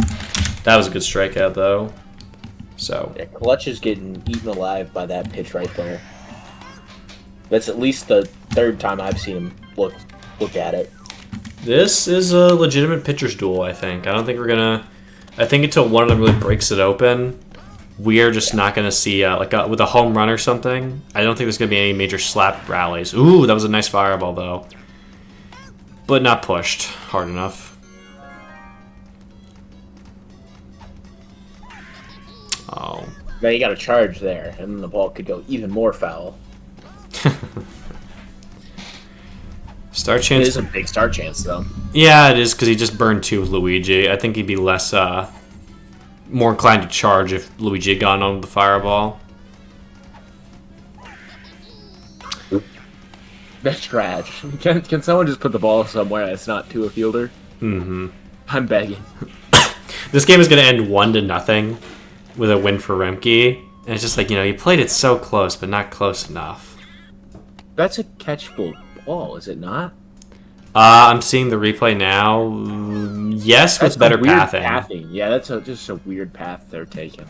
That was a good strikeout, though. So yeah, Clutch is getting eaten alive by that pitch right there. That's at least the 3rd time I've seen him look at it. this is a legitimate pitcher's duel, I think. I don't think we're going to... I think until one of them really breaks it open, we're just not going to see, with a home run or something. I don't think there's going to be any major slap rallies. Ooh, that was a nice fireball, though. But not pushed hard enough. Oh. Now you got a charge there, and then the ball could go even more foul. Star chance. It is a big star chance, though. Yeah, it is, because he just burned 2 with Luigi. I think he'd be less, more inclined to charge if Luigi had gone on with the fireball. That's trash. Can someone just put the ball somewhere that's not to a fielder? Mm-hmm. I'm begging. This game is going to end 1-0 with a win for Remke. And it's just like, you played it so close, but not close enough. That's a catchable ball, is it not? I'm seeing the replay now. Yes, with better pathing. Yeah, that's just a weird path they're taking.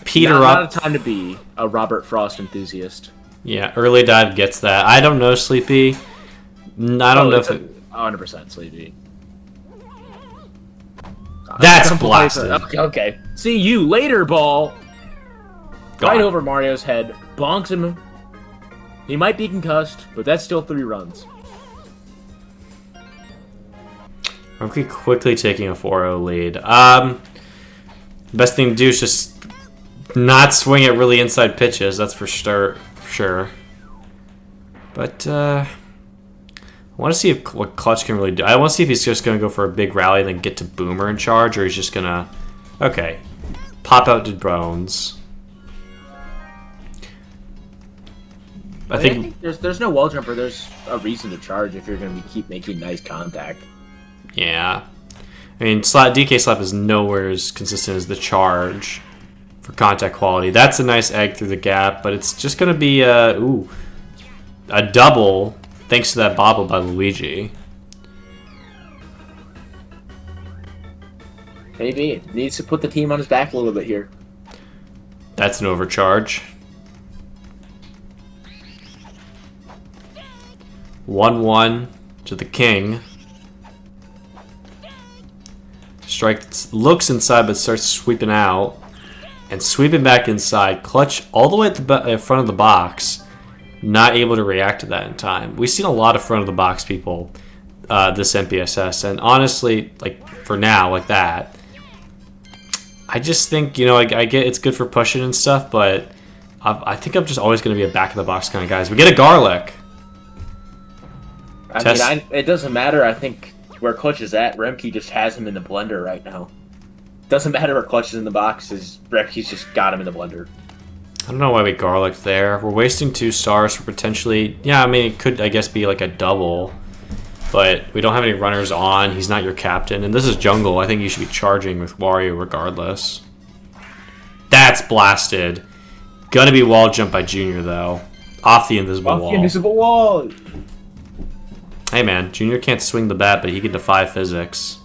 Peter not up. a time to be a Robert Frost enthusiast. Yeah, early dive gets that. I don't know, Sleepy. I don't know if 100% Sleepy. That's blasted. Okay. See you later, ball. Gone. Right over Mario's head. Bonks him. He might be concussed, but that's still 3 runs. Remke quickly taking a 4-0 lead. Best thing to do is just not swing at really inside pitches. That's for sure. But I want to see what Clutch can really do. I want to see if he's just going to go for a big rally and then get to Boomer in charge, or he's just going to... Okay. Pop out to Bones. I think there's no wall jumper. There's a reason to charge if you're going to keep making nice contact. Yeah. I mean, DK Slap is nowhere as consistent as the charge for contact quality. That's a nice egg through the gap, but it's just going to be a double thanks to that bobble by Luigi. Maybe it needs to put the team on his back a little bit here. That's an overcharge. 1-1 to the king. Strike looks inside but starts sweeping out. And sweeping back inside. Clutch all the way at the front of the box. Not able to react to that in time. We've seen a lot of front of the box people this NPSS. And honestly, for now, like that, I just think, I get it's good for pushing and stuff, but I think I'm just always going to be a back-of-the-box kind of guys. We get a garlic. It doesn't matter, I think, where Clutch is at. Remke just has him in the blender right now. Doesn't matter where Clutch is in the box, Remke's just got him in the blender. I don't know why we garlic there. We're wasting 2 stars for potentially... Yeah, I mean, it could, I guess, be like a double. But we don't have any runners on. He's not your captain. And this is jungle. I think you should be charging with Wario regardless. That's blasted. Gonna be wall jump by Junior, though. Off the invisible wall. Off the invisible wall! Hey, man. Junior can't swing the bat, but he can defy physics.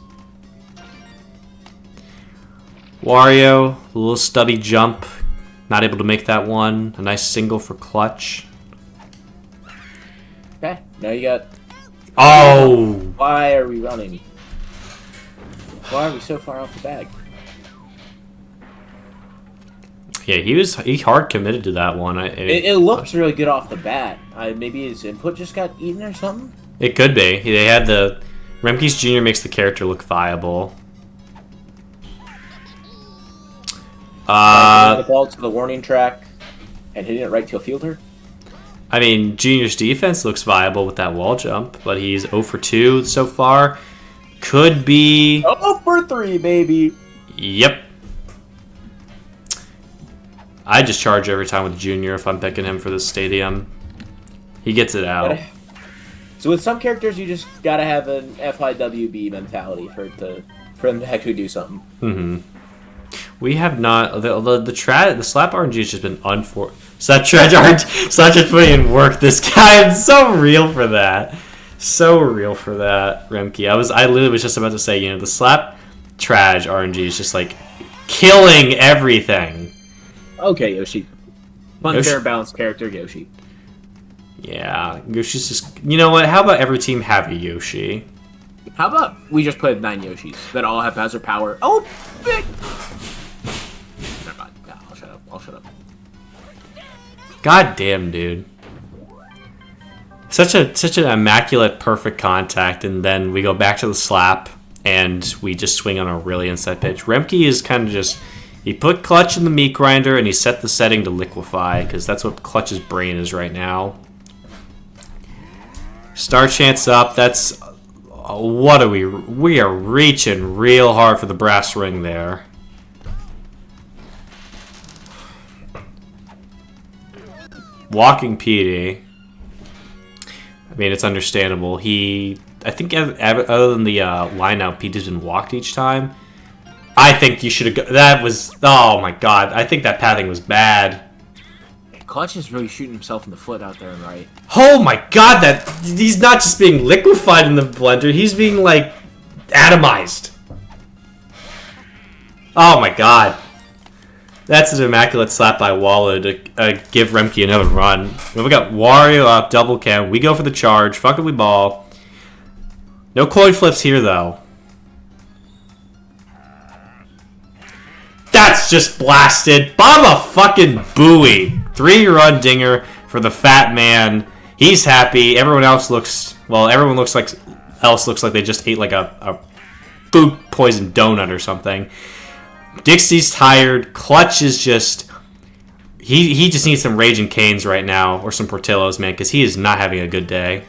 Wario, a little stubby jump. Not able to make that one. A nice single for Clutch. Okay, now you got... Oh! Why are we running? Why are we so far off the bag? Yeah, he hard committed to that one. It looks really good off the bat. Maybe his input just got eaten or something? It could be. They had the... Remke's Jr. makes the character look viable. The ball to the warning track and hitting it right to a fielder? I mean, Junior's defense looks viable with that wall jump, but he's 0 for 2 so far. Could be... 0 for 3, baby! Yep. I just charge every time with Junior if I'm picking him for this stadium. He gets it out. So with some characters, you just gotta have an FIWB mentality for them to actually do something. Mm-hmm. We have not... The slap RNG has just been unfortunate. Slap just putting in work. This guy, I'm so real for that. So real for that, Remke. I literally was just about to say, the slap trash RNG is just like killing everything. Okay, Yoshi. Fun, fair, balanced character, Yoshi. Yeah, Yoshi's just... You know what? How about every team have a Yoshi? How about we just play 9 Yoshis that all have Bowser power? Oh, big... Never mind. Yeah, I'll shut up. God damn, dude. Such an immaculate, perfect contact, and then we go back to the slap, and we just swing on a really inside pitch. Remke is kind of just... He put Clutch in the meat grinder, and he set the setting to liquefy, because that's what Clutch's brain is right now. Star chance up. That's... What are we... We are reaching real hard for the brass ring there. Walking PD. I mean, it's understandable. I think other than the line out, Pete's been walked each time. I think you should have... That was... Oh my god. I think that pathing was bad. Clutch is really shooting himself in the foot out there and right. Oh my god, he's not just being liquefied in the blender, he's being, like, atomized. Oh my god. That's an immaculate slap by Wallow to give Remke another run. We got Wario up, double cam. We go for the charge. Fucking we ball. No coin flips here, though. That's just blasted. Baba fucking Booey. 3-run dinger for the fat man. He's happy. Everyone else looks... Well, everyone looks like they just ate like a food poison donut or something. Dixie's tired. Clutch is just... He just needs some Raging Canes right now. Or some Portillos, man. Because he is not having a good day.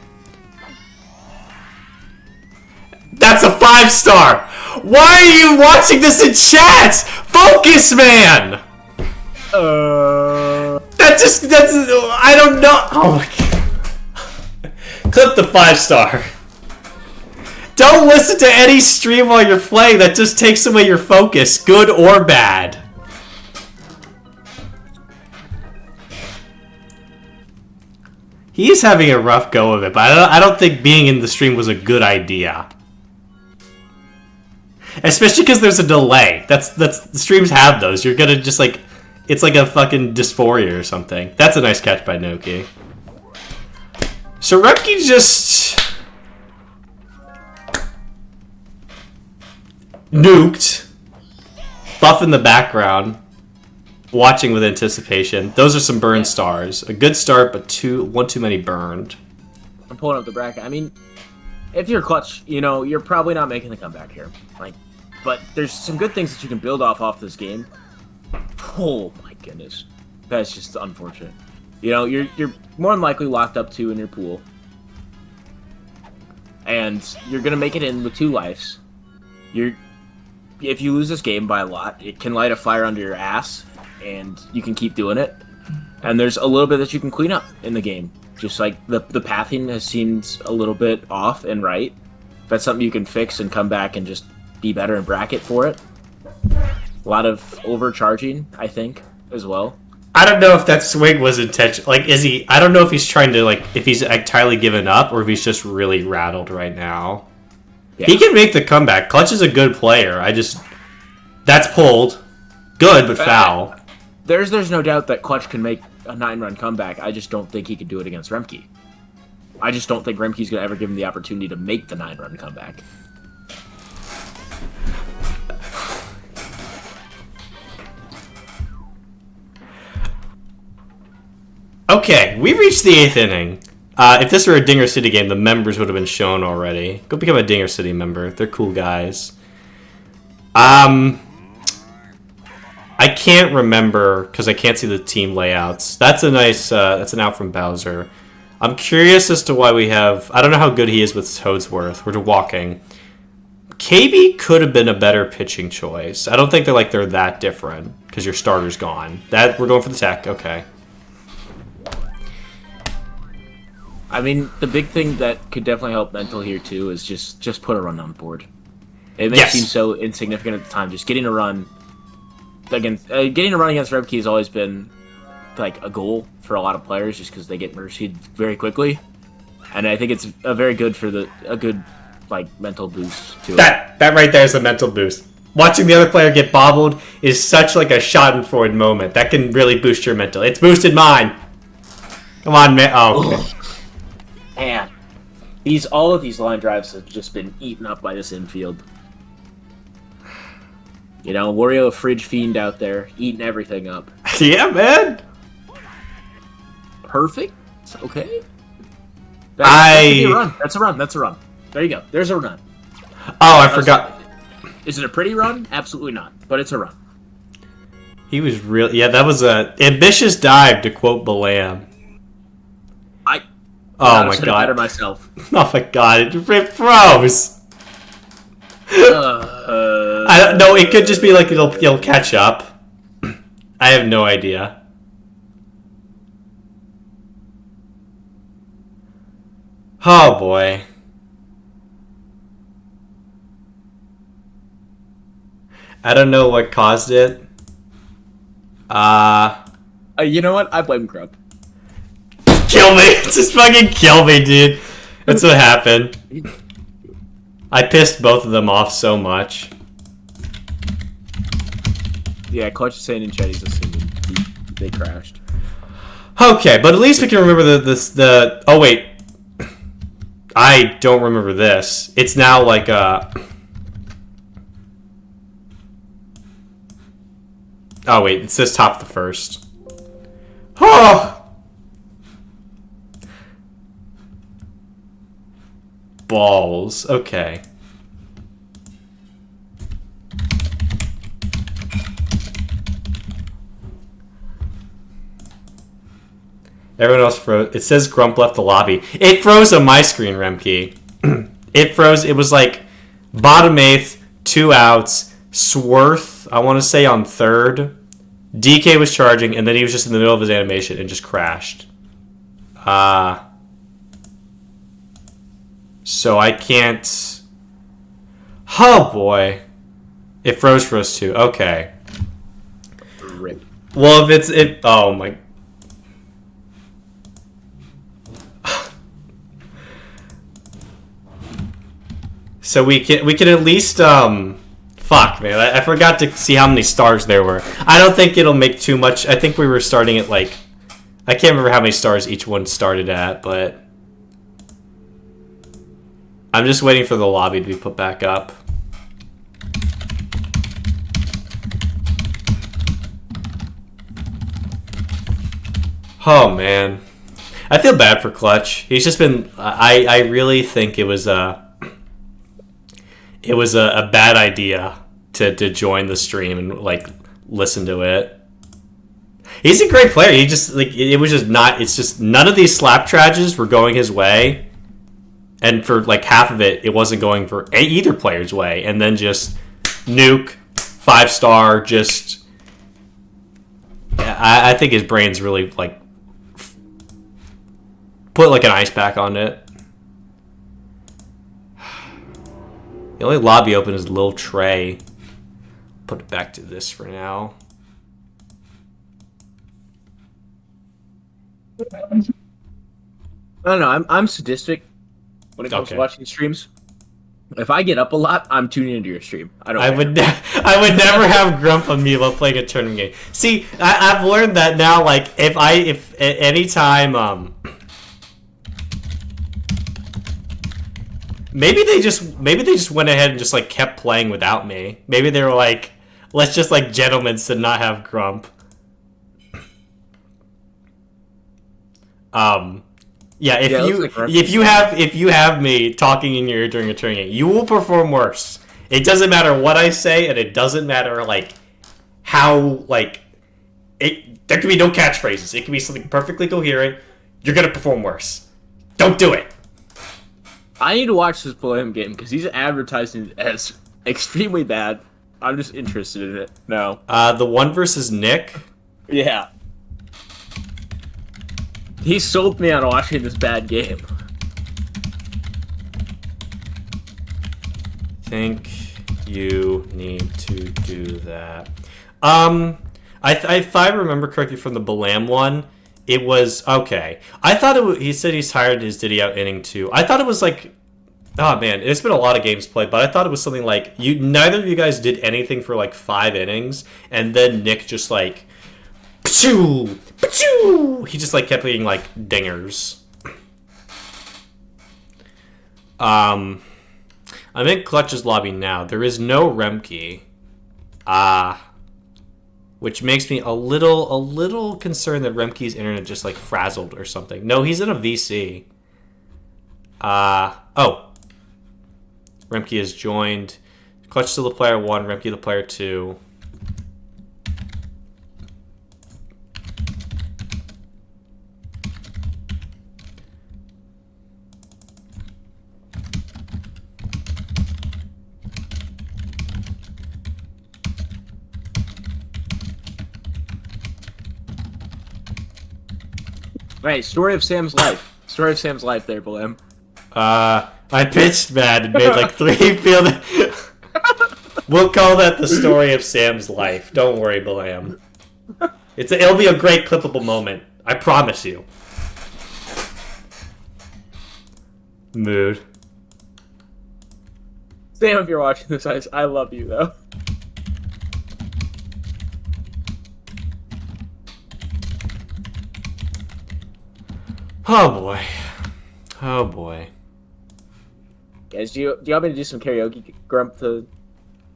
That's a 5-star! Why are you watching this in chat? Focus, man! That's... I don't know... Oh my god. Clip the 5-star. Don't listen to any stream while you're playing. That just takes away your focus, good or bad. He's having a rough go of it, but I don't think being in the stream was a good idea. Especially because there's a delay. The streams have those. You're gonna just like... It's like a fucking dysphoria or something. That's a nice catch by Noki. So Remke just... nuked. Buff in the background. Watching with anticipation. Those are some burn stars. A good start, but one too many burned. I'm pulling up the bracket. I mean, if you're Clutch, you're probably not making the comeback here. Like, but there's some good things that you can build off this game. Oh my goodness, that's just unfortunate. You know, you're more than likely locked up 2 in your pool, and you're gonna make it in with 2 lives. If you lose this game by a lot, it can light a fire under your ass, and you can keep doing it. And there's a little bit that you can clean up in the game. Just like the pathing has seemed a little bit off and right. That's something you can fix and come back and just be better in bracket for it. A lot of overcharging, I think, as well. I don't know if that swing was intentional. Like, is he? I don't know if he's trying to, like, if he's entirely given up or if he's just really rattled right now. Yeah. He can make the comeback. Clutch is a good player. That's pulled. Good, but foul. There's no doubt that Clutch can make a 9-run comeback. I just don't think he could do it against Remke. I just don't think Remke's going to ever give him the opportunity to make the 9-run comeback. Okay, we reached the 8th inning. If this were a Dinger City game, the members would have been shown already. Go become a Dinger City member. They're cool guys. I can't remember because I can't see the team layouts. That's a nice. That's an out from Bowser. I'm curious as to why we have. I don't know how good he is with Toadsworth. We're walking. KB could have been a better pitching choice. I don't think they're that different because your starter's gone. That we're going for the tech. Okay. I mean, the big thing that could definitely help mental here too is just put a run on the board. It may seem so insignificant at the time. Just getting a run against Rebke has always been like a goal for a lot of players, just because they get mercied very quickly, and I think it's a very good like mental boost to it. That right there is a mental boost. Watching the other player get bobbled is such like a Schadenfreude moment. That can really boost your mental. It's boosted mine. Come on, man. Oh, okay. Man, all of these line drives have just been eaten up by this infield. You know, Wario Fridge Fiend out there eating everything up. Yeah, man. Perfect. Okay. That's a run. That's a run. There you go. There's a run. Oh, I forgot. Is it a pretty run? Absolutely not. But it's a run. He was real. Yeah, that was a ambitious dive, to quote Balam. Oh my god! Better myself. Oh my god! It froze. I don't know. It could just be like it'll catch up. I have no idea. Oh boy. I don't know what caused it. You know what? I blame Grub. Kill me! Just fucking kill me, dude. That's what happened. I pissed both of them off so much. Yeah, Clutch is saying in chat he's assuming they crashed. Okay, but at least we can remember the oh wait. I don't remember this. It's now like a... Oh wait, it says top of the first. Oh! Balls. Okay. Everyone else froze. It says Grump left the lobby. It froze on my screen, Remke. It froze. It was like bottom 8th, 2 outs, Swarth, I want to say on 3rd. DK was charging, and then he was just in the middle of his animation and just crashed. So I can't... Oh, boy. It froze too. Okay. Rip. Well, if it's... Oh, my... So we can at least... Fuck, man. I forgot to see how many stars there were. I don't think it'll make too much. I think we were starting at, like... I can't remember how many stars each one started at, but... I'm just waiting for the lobby to be put back up. Oh, man. I feel bad for Clutch. He's just been... I really think it was a bad idea to join the stream and like listen to it. He's a great player. He just like it was just not. It's just none of these slap trages were going his way, and for like half of it, it wasn't going for either player's way. And then just nuke 5-star. Just I think his brain's really like put like an ice pack on it. The only lobby open is a little tray. Put it back to this for now. I don't know. I'm sadistic when it comes to Okay. watching streams. If I get up a lot, I'm tuning into your stream. I would never have Grump on me while playing a tournament game. See, I've learned that now. Like, if at any time, maybe they just went ahead and just like kept playing without me. Maybe they were like, let's just like gentlemen to not have Grump. Yeah, if you have me talking in your ear during a tournament game, you will perform worse. It doesn't matter what I say, and it doesn't matter like how like it. There can be no catchphrases. It can be something perfectly coherent. You're gonna perform worse. Don't do it. I need to watch this Blam game because he's advertising it as extremely bad. I'm just interested in it. No. The one versus Nick. Yeah. He sold me on watching this bad game. Think you need to do that. If I remember correctly from the Balam one, it was okay. I thought it was, he said he's tired. His Diddy out inning 2. I thought it was like, oh man, it's been a lot of games played, but I thought it was something like neither of you guys did anything for like 5 innings, and then Nick just like, pachoo, pachoo. He just like kept getting like dingers. I'm in Clutch's lobby now. There is no Remke. Which makes me a little concerned that Remke's internet just like frazzled or something. No, he's in a VC. Oh. Remke is joined. Clutch still the player 1, Remke the player 2. Right, story of Sam's life. Story of Sam's life there, Blam. I pitched bad and made like 3 field. We'll call that the story of Sam's life. Don't worry, Balam. It'll be a great clippable moment. I promise you. Mood. Sam, if you're watching this, I love you, though. Oh boy. Oh boy. Guys, do you want me to do some karaoke, Grump, to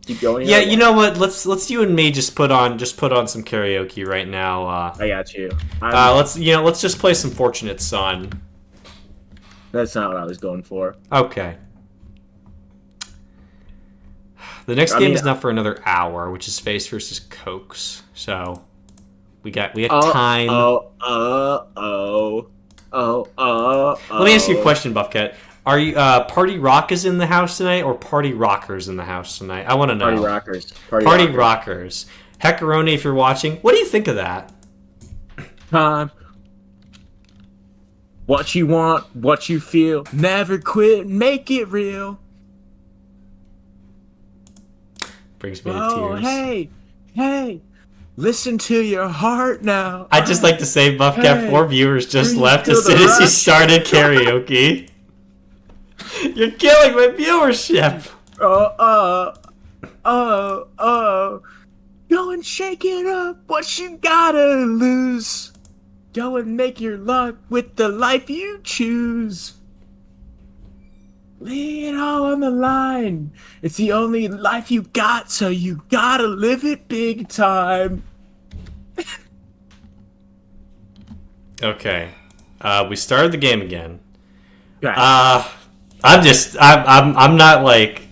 keep going Yeah, here? you know what? Let's you and me just put on some karaoke right now. I got you. Let's just play some Fortunate Son. That's not what I was going for. Okay. The next game is not for another hour, which is Face versus Cokes. So we got time. Let me ask you a question, Buffcat. Are you Party Rock is in the house tonight, or Party Rockers in the house tonight? I want to know. Party Rockers. Party Rockers. Heckaroni, if you're watching, what do you think of that? Time. What you want, what you feel, never quit, make it real. Brings me to tears. Hey, listen to your heart now. I'd just like to say, Buffcat, 4 viewers just left as soon as you started karaoke. You're killing my viewership. Go and shake it up, what you gotta lose. Go and make your luck with the life you choose. Lay it all on the line. It's the only life you got, so you gotta live it big time. Okay. We started the game again. Right. I'm not like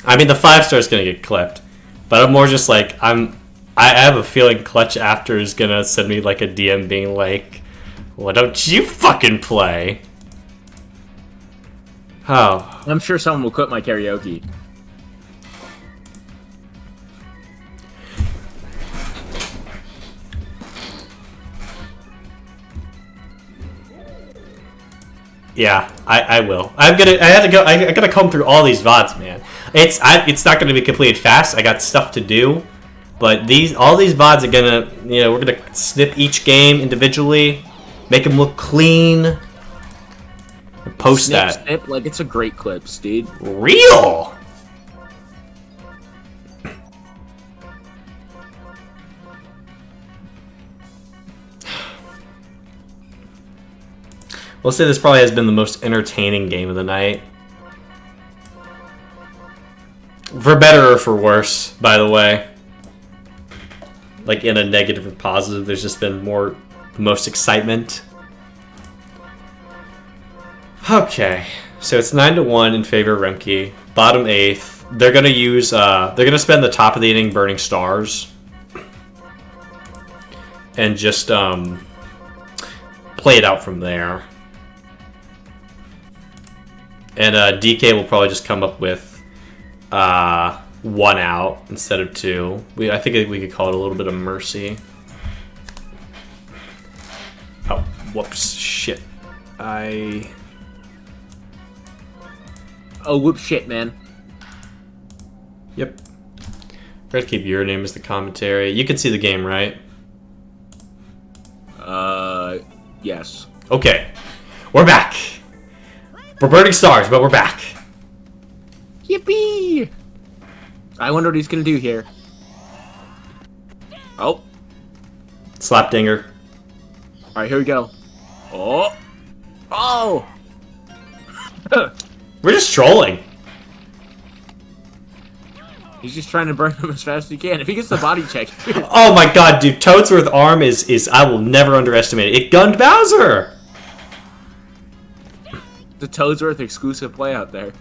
I mean, the 5-star is gonna get clipped, but I'm more just like I have a feeling Clutch after is gonna send me like a DM being like, "Why don't you fucking play?" Oh, I'm sure someone will quit my karaoke. yeah, I will. I had to go. I gotta comb through all these VODs, man. It's not gonna be completed fast. I got stuff to do, but all these VODs are gonna, we're gonna snip each game individually, make them look clean, and post that. Snip, like it's a great clips, dude. Real. We'll say this probably has been the most entertaining game of the night. For better or for worse, by the way. Like in a negative or positive, there's just been the most excitement. Okay, so it's 9-1 in favor of Remke. Bottom 8th. They're gonna spend the top of the inning burning stars. And just play it out from there. And DK will probably just come up with 1 out instead of 2. I think we could call it a little bit of mercy. Oh, whoops, shit. Oh, whoop shit, man. Yep. We're gonna keep your name as the commentary. You can see the game, right? Yes. Okay. We're back. We're burning stars, but we're back. Yippee! I wonder what he's gonna do here. Oh. Slap dinger. Alright, here we go. Oh! Oh! We're just trolling. He's just trying to burn him as fast as he can. If he gets the body check. Oh my god, dude. Toadsworth arm is I will never underestimate it. It gunned Bowser! The Toadsworth exclusive play out there.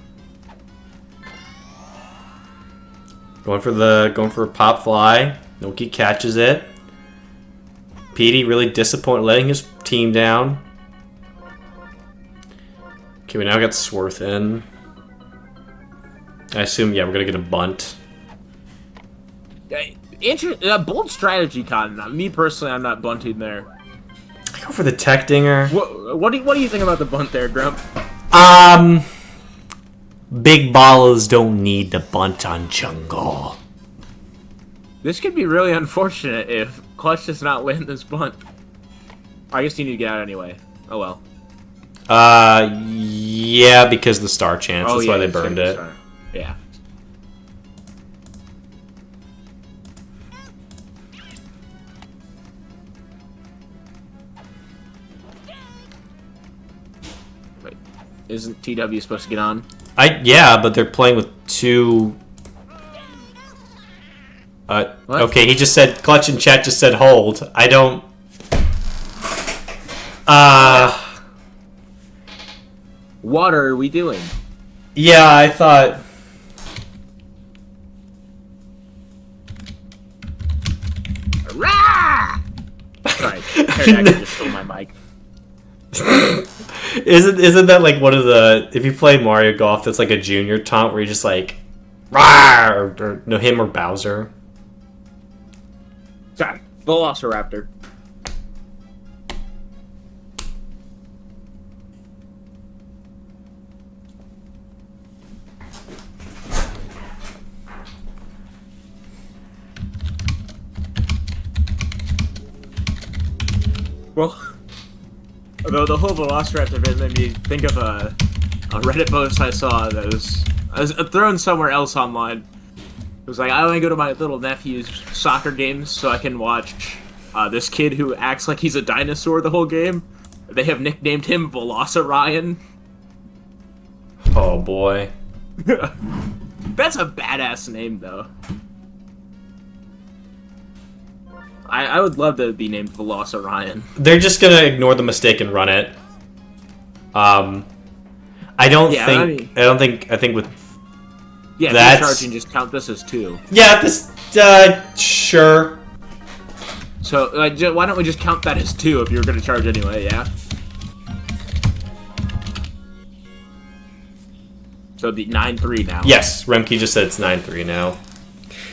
Going for a pop fly. Noki catches it. Petey really disappointed, letting his team down. Okay, we now got Swarth in. I assume, yeah, we're gonna get a bunt. Bold strategy, Cotton. Me personally, I'm not bunting there. I go for the tech dinger. What do you think about the bunt there, Grump? Big ballers don't need to bunt on jungle. This could be really unfortunate if Clutch does not land this bunt. I guess you need to get out anyway. Oh well. Yeah, because the star chance. That's why they burned it. Yeah. Wait, isn't TW supposed to get on? Yeah, but they're playing with 2. Okay, he just said Clutch in chat just said hold. I don't. What are we doing? Yeah, I thought. Sorry, Pterodactyl just stole my mic. Isn't that like one of the, if you play Mario Golf, that's like a junior taunt where you just like, rah, or no, him or Bowser. Sorry, Velociraptor. Well, although the whole Velociraptor bit made me think of a Reddit post I saw that was thrown somewhere else online. It was like, I only go to my little nephew's soccer games so I can watch this kid who acts like he's a dinosaur the whole game. They have nicknamed him Velociraptor. Oh boy. That's a badass name, though. I would love to be named Velociraptor. They're just gonna ignore the mistake and run it. I think with Yeah, if That's... you're charging, just count this as 2. Yeah, this... sure. So, why don't we just count that as 2 if you're going to charge anyway, yeah? So it'd be 9-3 now. Yes, Remke just said it's 9-3 now.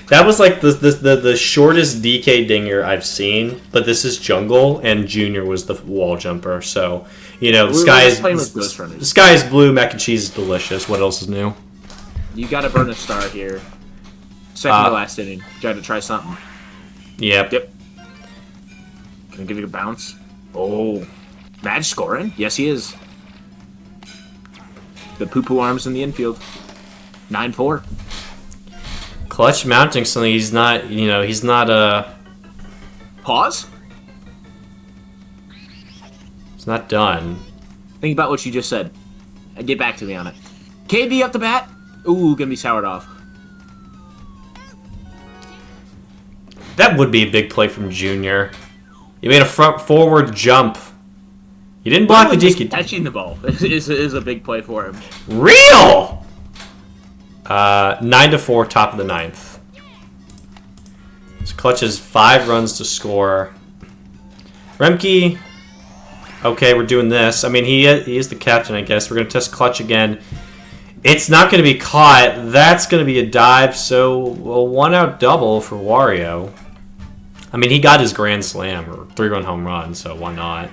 That was like the shortest DK dinger I've seen, but this is jungle, and Junior was the wall jumper. So, you know, the sky is blue, mac and cheese is delicious. What else is new? You gotta burn a star here. Second to last inning. You gotta try something. Yep. Can I give you a bounce? Oh. Madge scoring? Yes, he is. The poo-poo arms in the infield. 9-4. Clutch mounting something. He's not, you know, he's not Pause? It's not done. Think about what you just said. And get back to me on it. KB up the bat. Ooh, gonna be soured off. That would be a big play from Junior. You made a front forward jump. You didn't block the DK. Catching the ball is a big play for him. Real! 9-4, top of the 9th. So Clutch has 5 runs to score. Remke, okay, we're doing this. I mean, he is the captain, I guess. We're going to test Clutch again. It's not going to be caught. That's going to be a dive, so a 1-out double for Wario. I mean, he got his grand slam, or 3-run home run, so why not?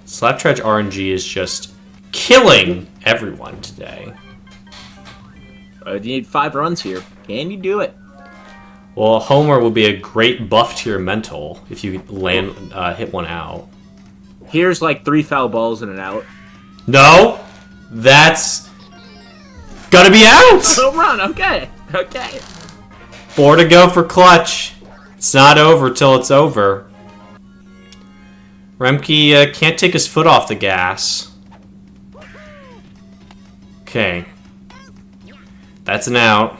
Slaptrage RNG is just killing everyone today. You need 5 runs here. Can you do it? Well, a homer would be a great buff to your mental if you land hit one out. Here's like 3 foul balls and an out. No, that's gonna be out. Home run. Okay. Okay. 4 to go for Clutch. It's not over till it's over. Remke can't take his foot off the gas. Okay. That's an out.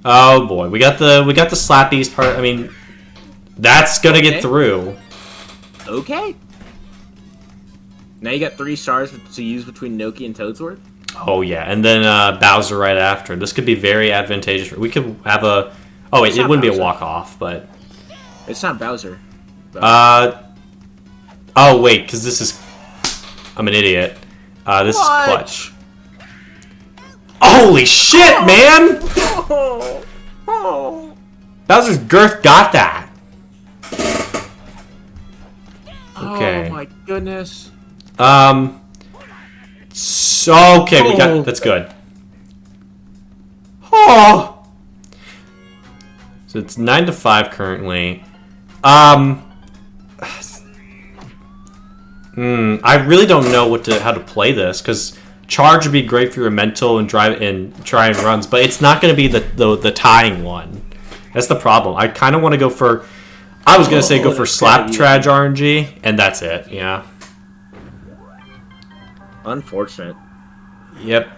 Oh boy, we got the slappies part. I mean, that's gonna get through. Okay. Now you got 3 stars to use between Noki and Toadsworth. Oh yeah, and then Bowser right after. This could be very advantageous. We could have a. Oh wait, it wouldn't be a walk off, but. It's not Bowser. Oh wait, because this is. I'm an idiot. This is Clutch. Holy shit, man! Bowser's Girth got that. Okay. Oh my goodness. So okay, we got that's good. Oh. So it's 9-5 currently. I really don't know how to play this because charge would be great for your mental and drive and try and runs, but it's not going to be the tying one. That's the problem. I kind of want to go for. I was going to say go for Slaptrage RNG, and that's it. Yeah. Unfortunate. Yep.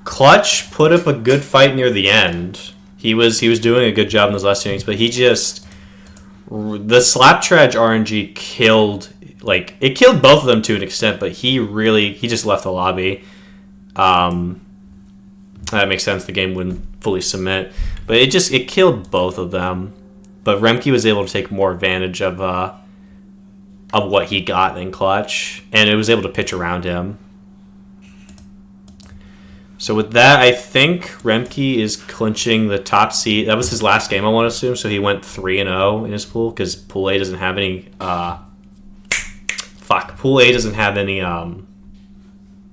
Clutch put up a good fight near the end. He was doing a good job in those last innings, but he just. The Slaptrage RNG killed, like, it killed both of them to an extent, but he just left the lobby. That makes sense, the game wouldn't fully submit. But it killed both of them. But Remke was able to take more advantage of what he got in Clutch, and it was able to pitch around him. So with that, I think Remke is clinching the top seed. That was his last game, I want to assume. So he went 3-0 in his pool because Pool A doesn't have any. Pool A doesn't have any. Yeah,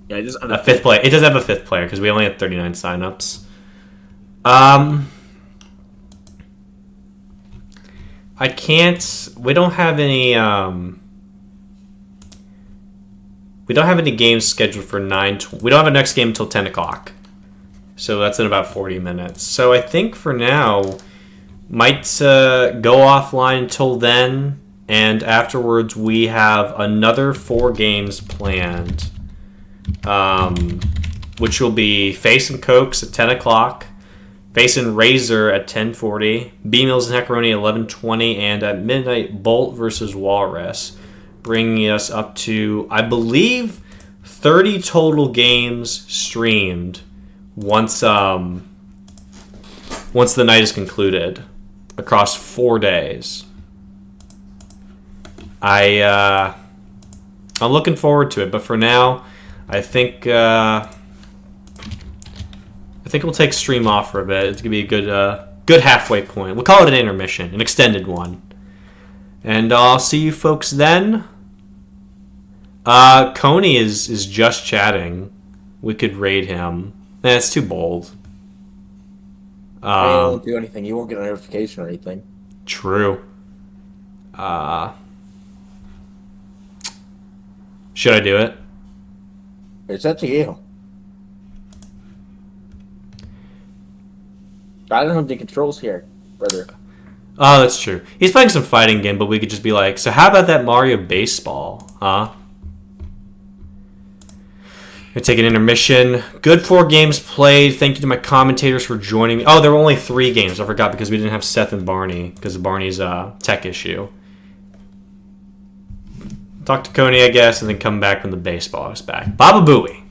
it doesn't have a fifth player. It doesn't have a 5th player because we only had 39 signups. I can't. We don't have any. We don't have any games scheduled for 9. We don't have a next game until 10 o'clock. So that's in about 40 minutes. So I think for now, might go offline until then. And afterwards, we have another 4 games planned. Which will be Face and Cokes at 10 o'clock. Basin Razor at 10:40. B-Mills and Hecaroni at 11:20. And at midnight, Bolt versus Walrus, bringing us up to, I believe, 30 total games streamed once the night is concluded across 4 days. I'm looking forward to it, but for now, I think we'll take stream off for a bit. It's gonna be a good halfway point. We'll call it an intermission, an extended one, and I'll see you folks then. Coney is just chatting. We could raid him. It's too bold. He won't do anything. You won't get a notification or anything. True. Should I do it? It's up to you. I don't have the controls here, brother. Oh, that's true. He's playing some fighting game, but we could just be like, so how about that Mario baseball, huh? Gonna take an intermission. Good 4 games played. Thank you to my commentators for joining me. Oh, there were only 3 games. I forgot because we didn't have Seth and Barney because of Barney's tech issue. Talk to Coney, I guess, and then come back when the baseball is back. Baba Booey.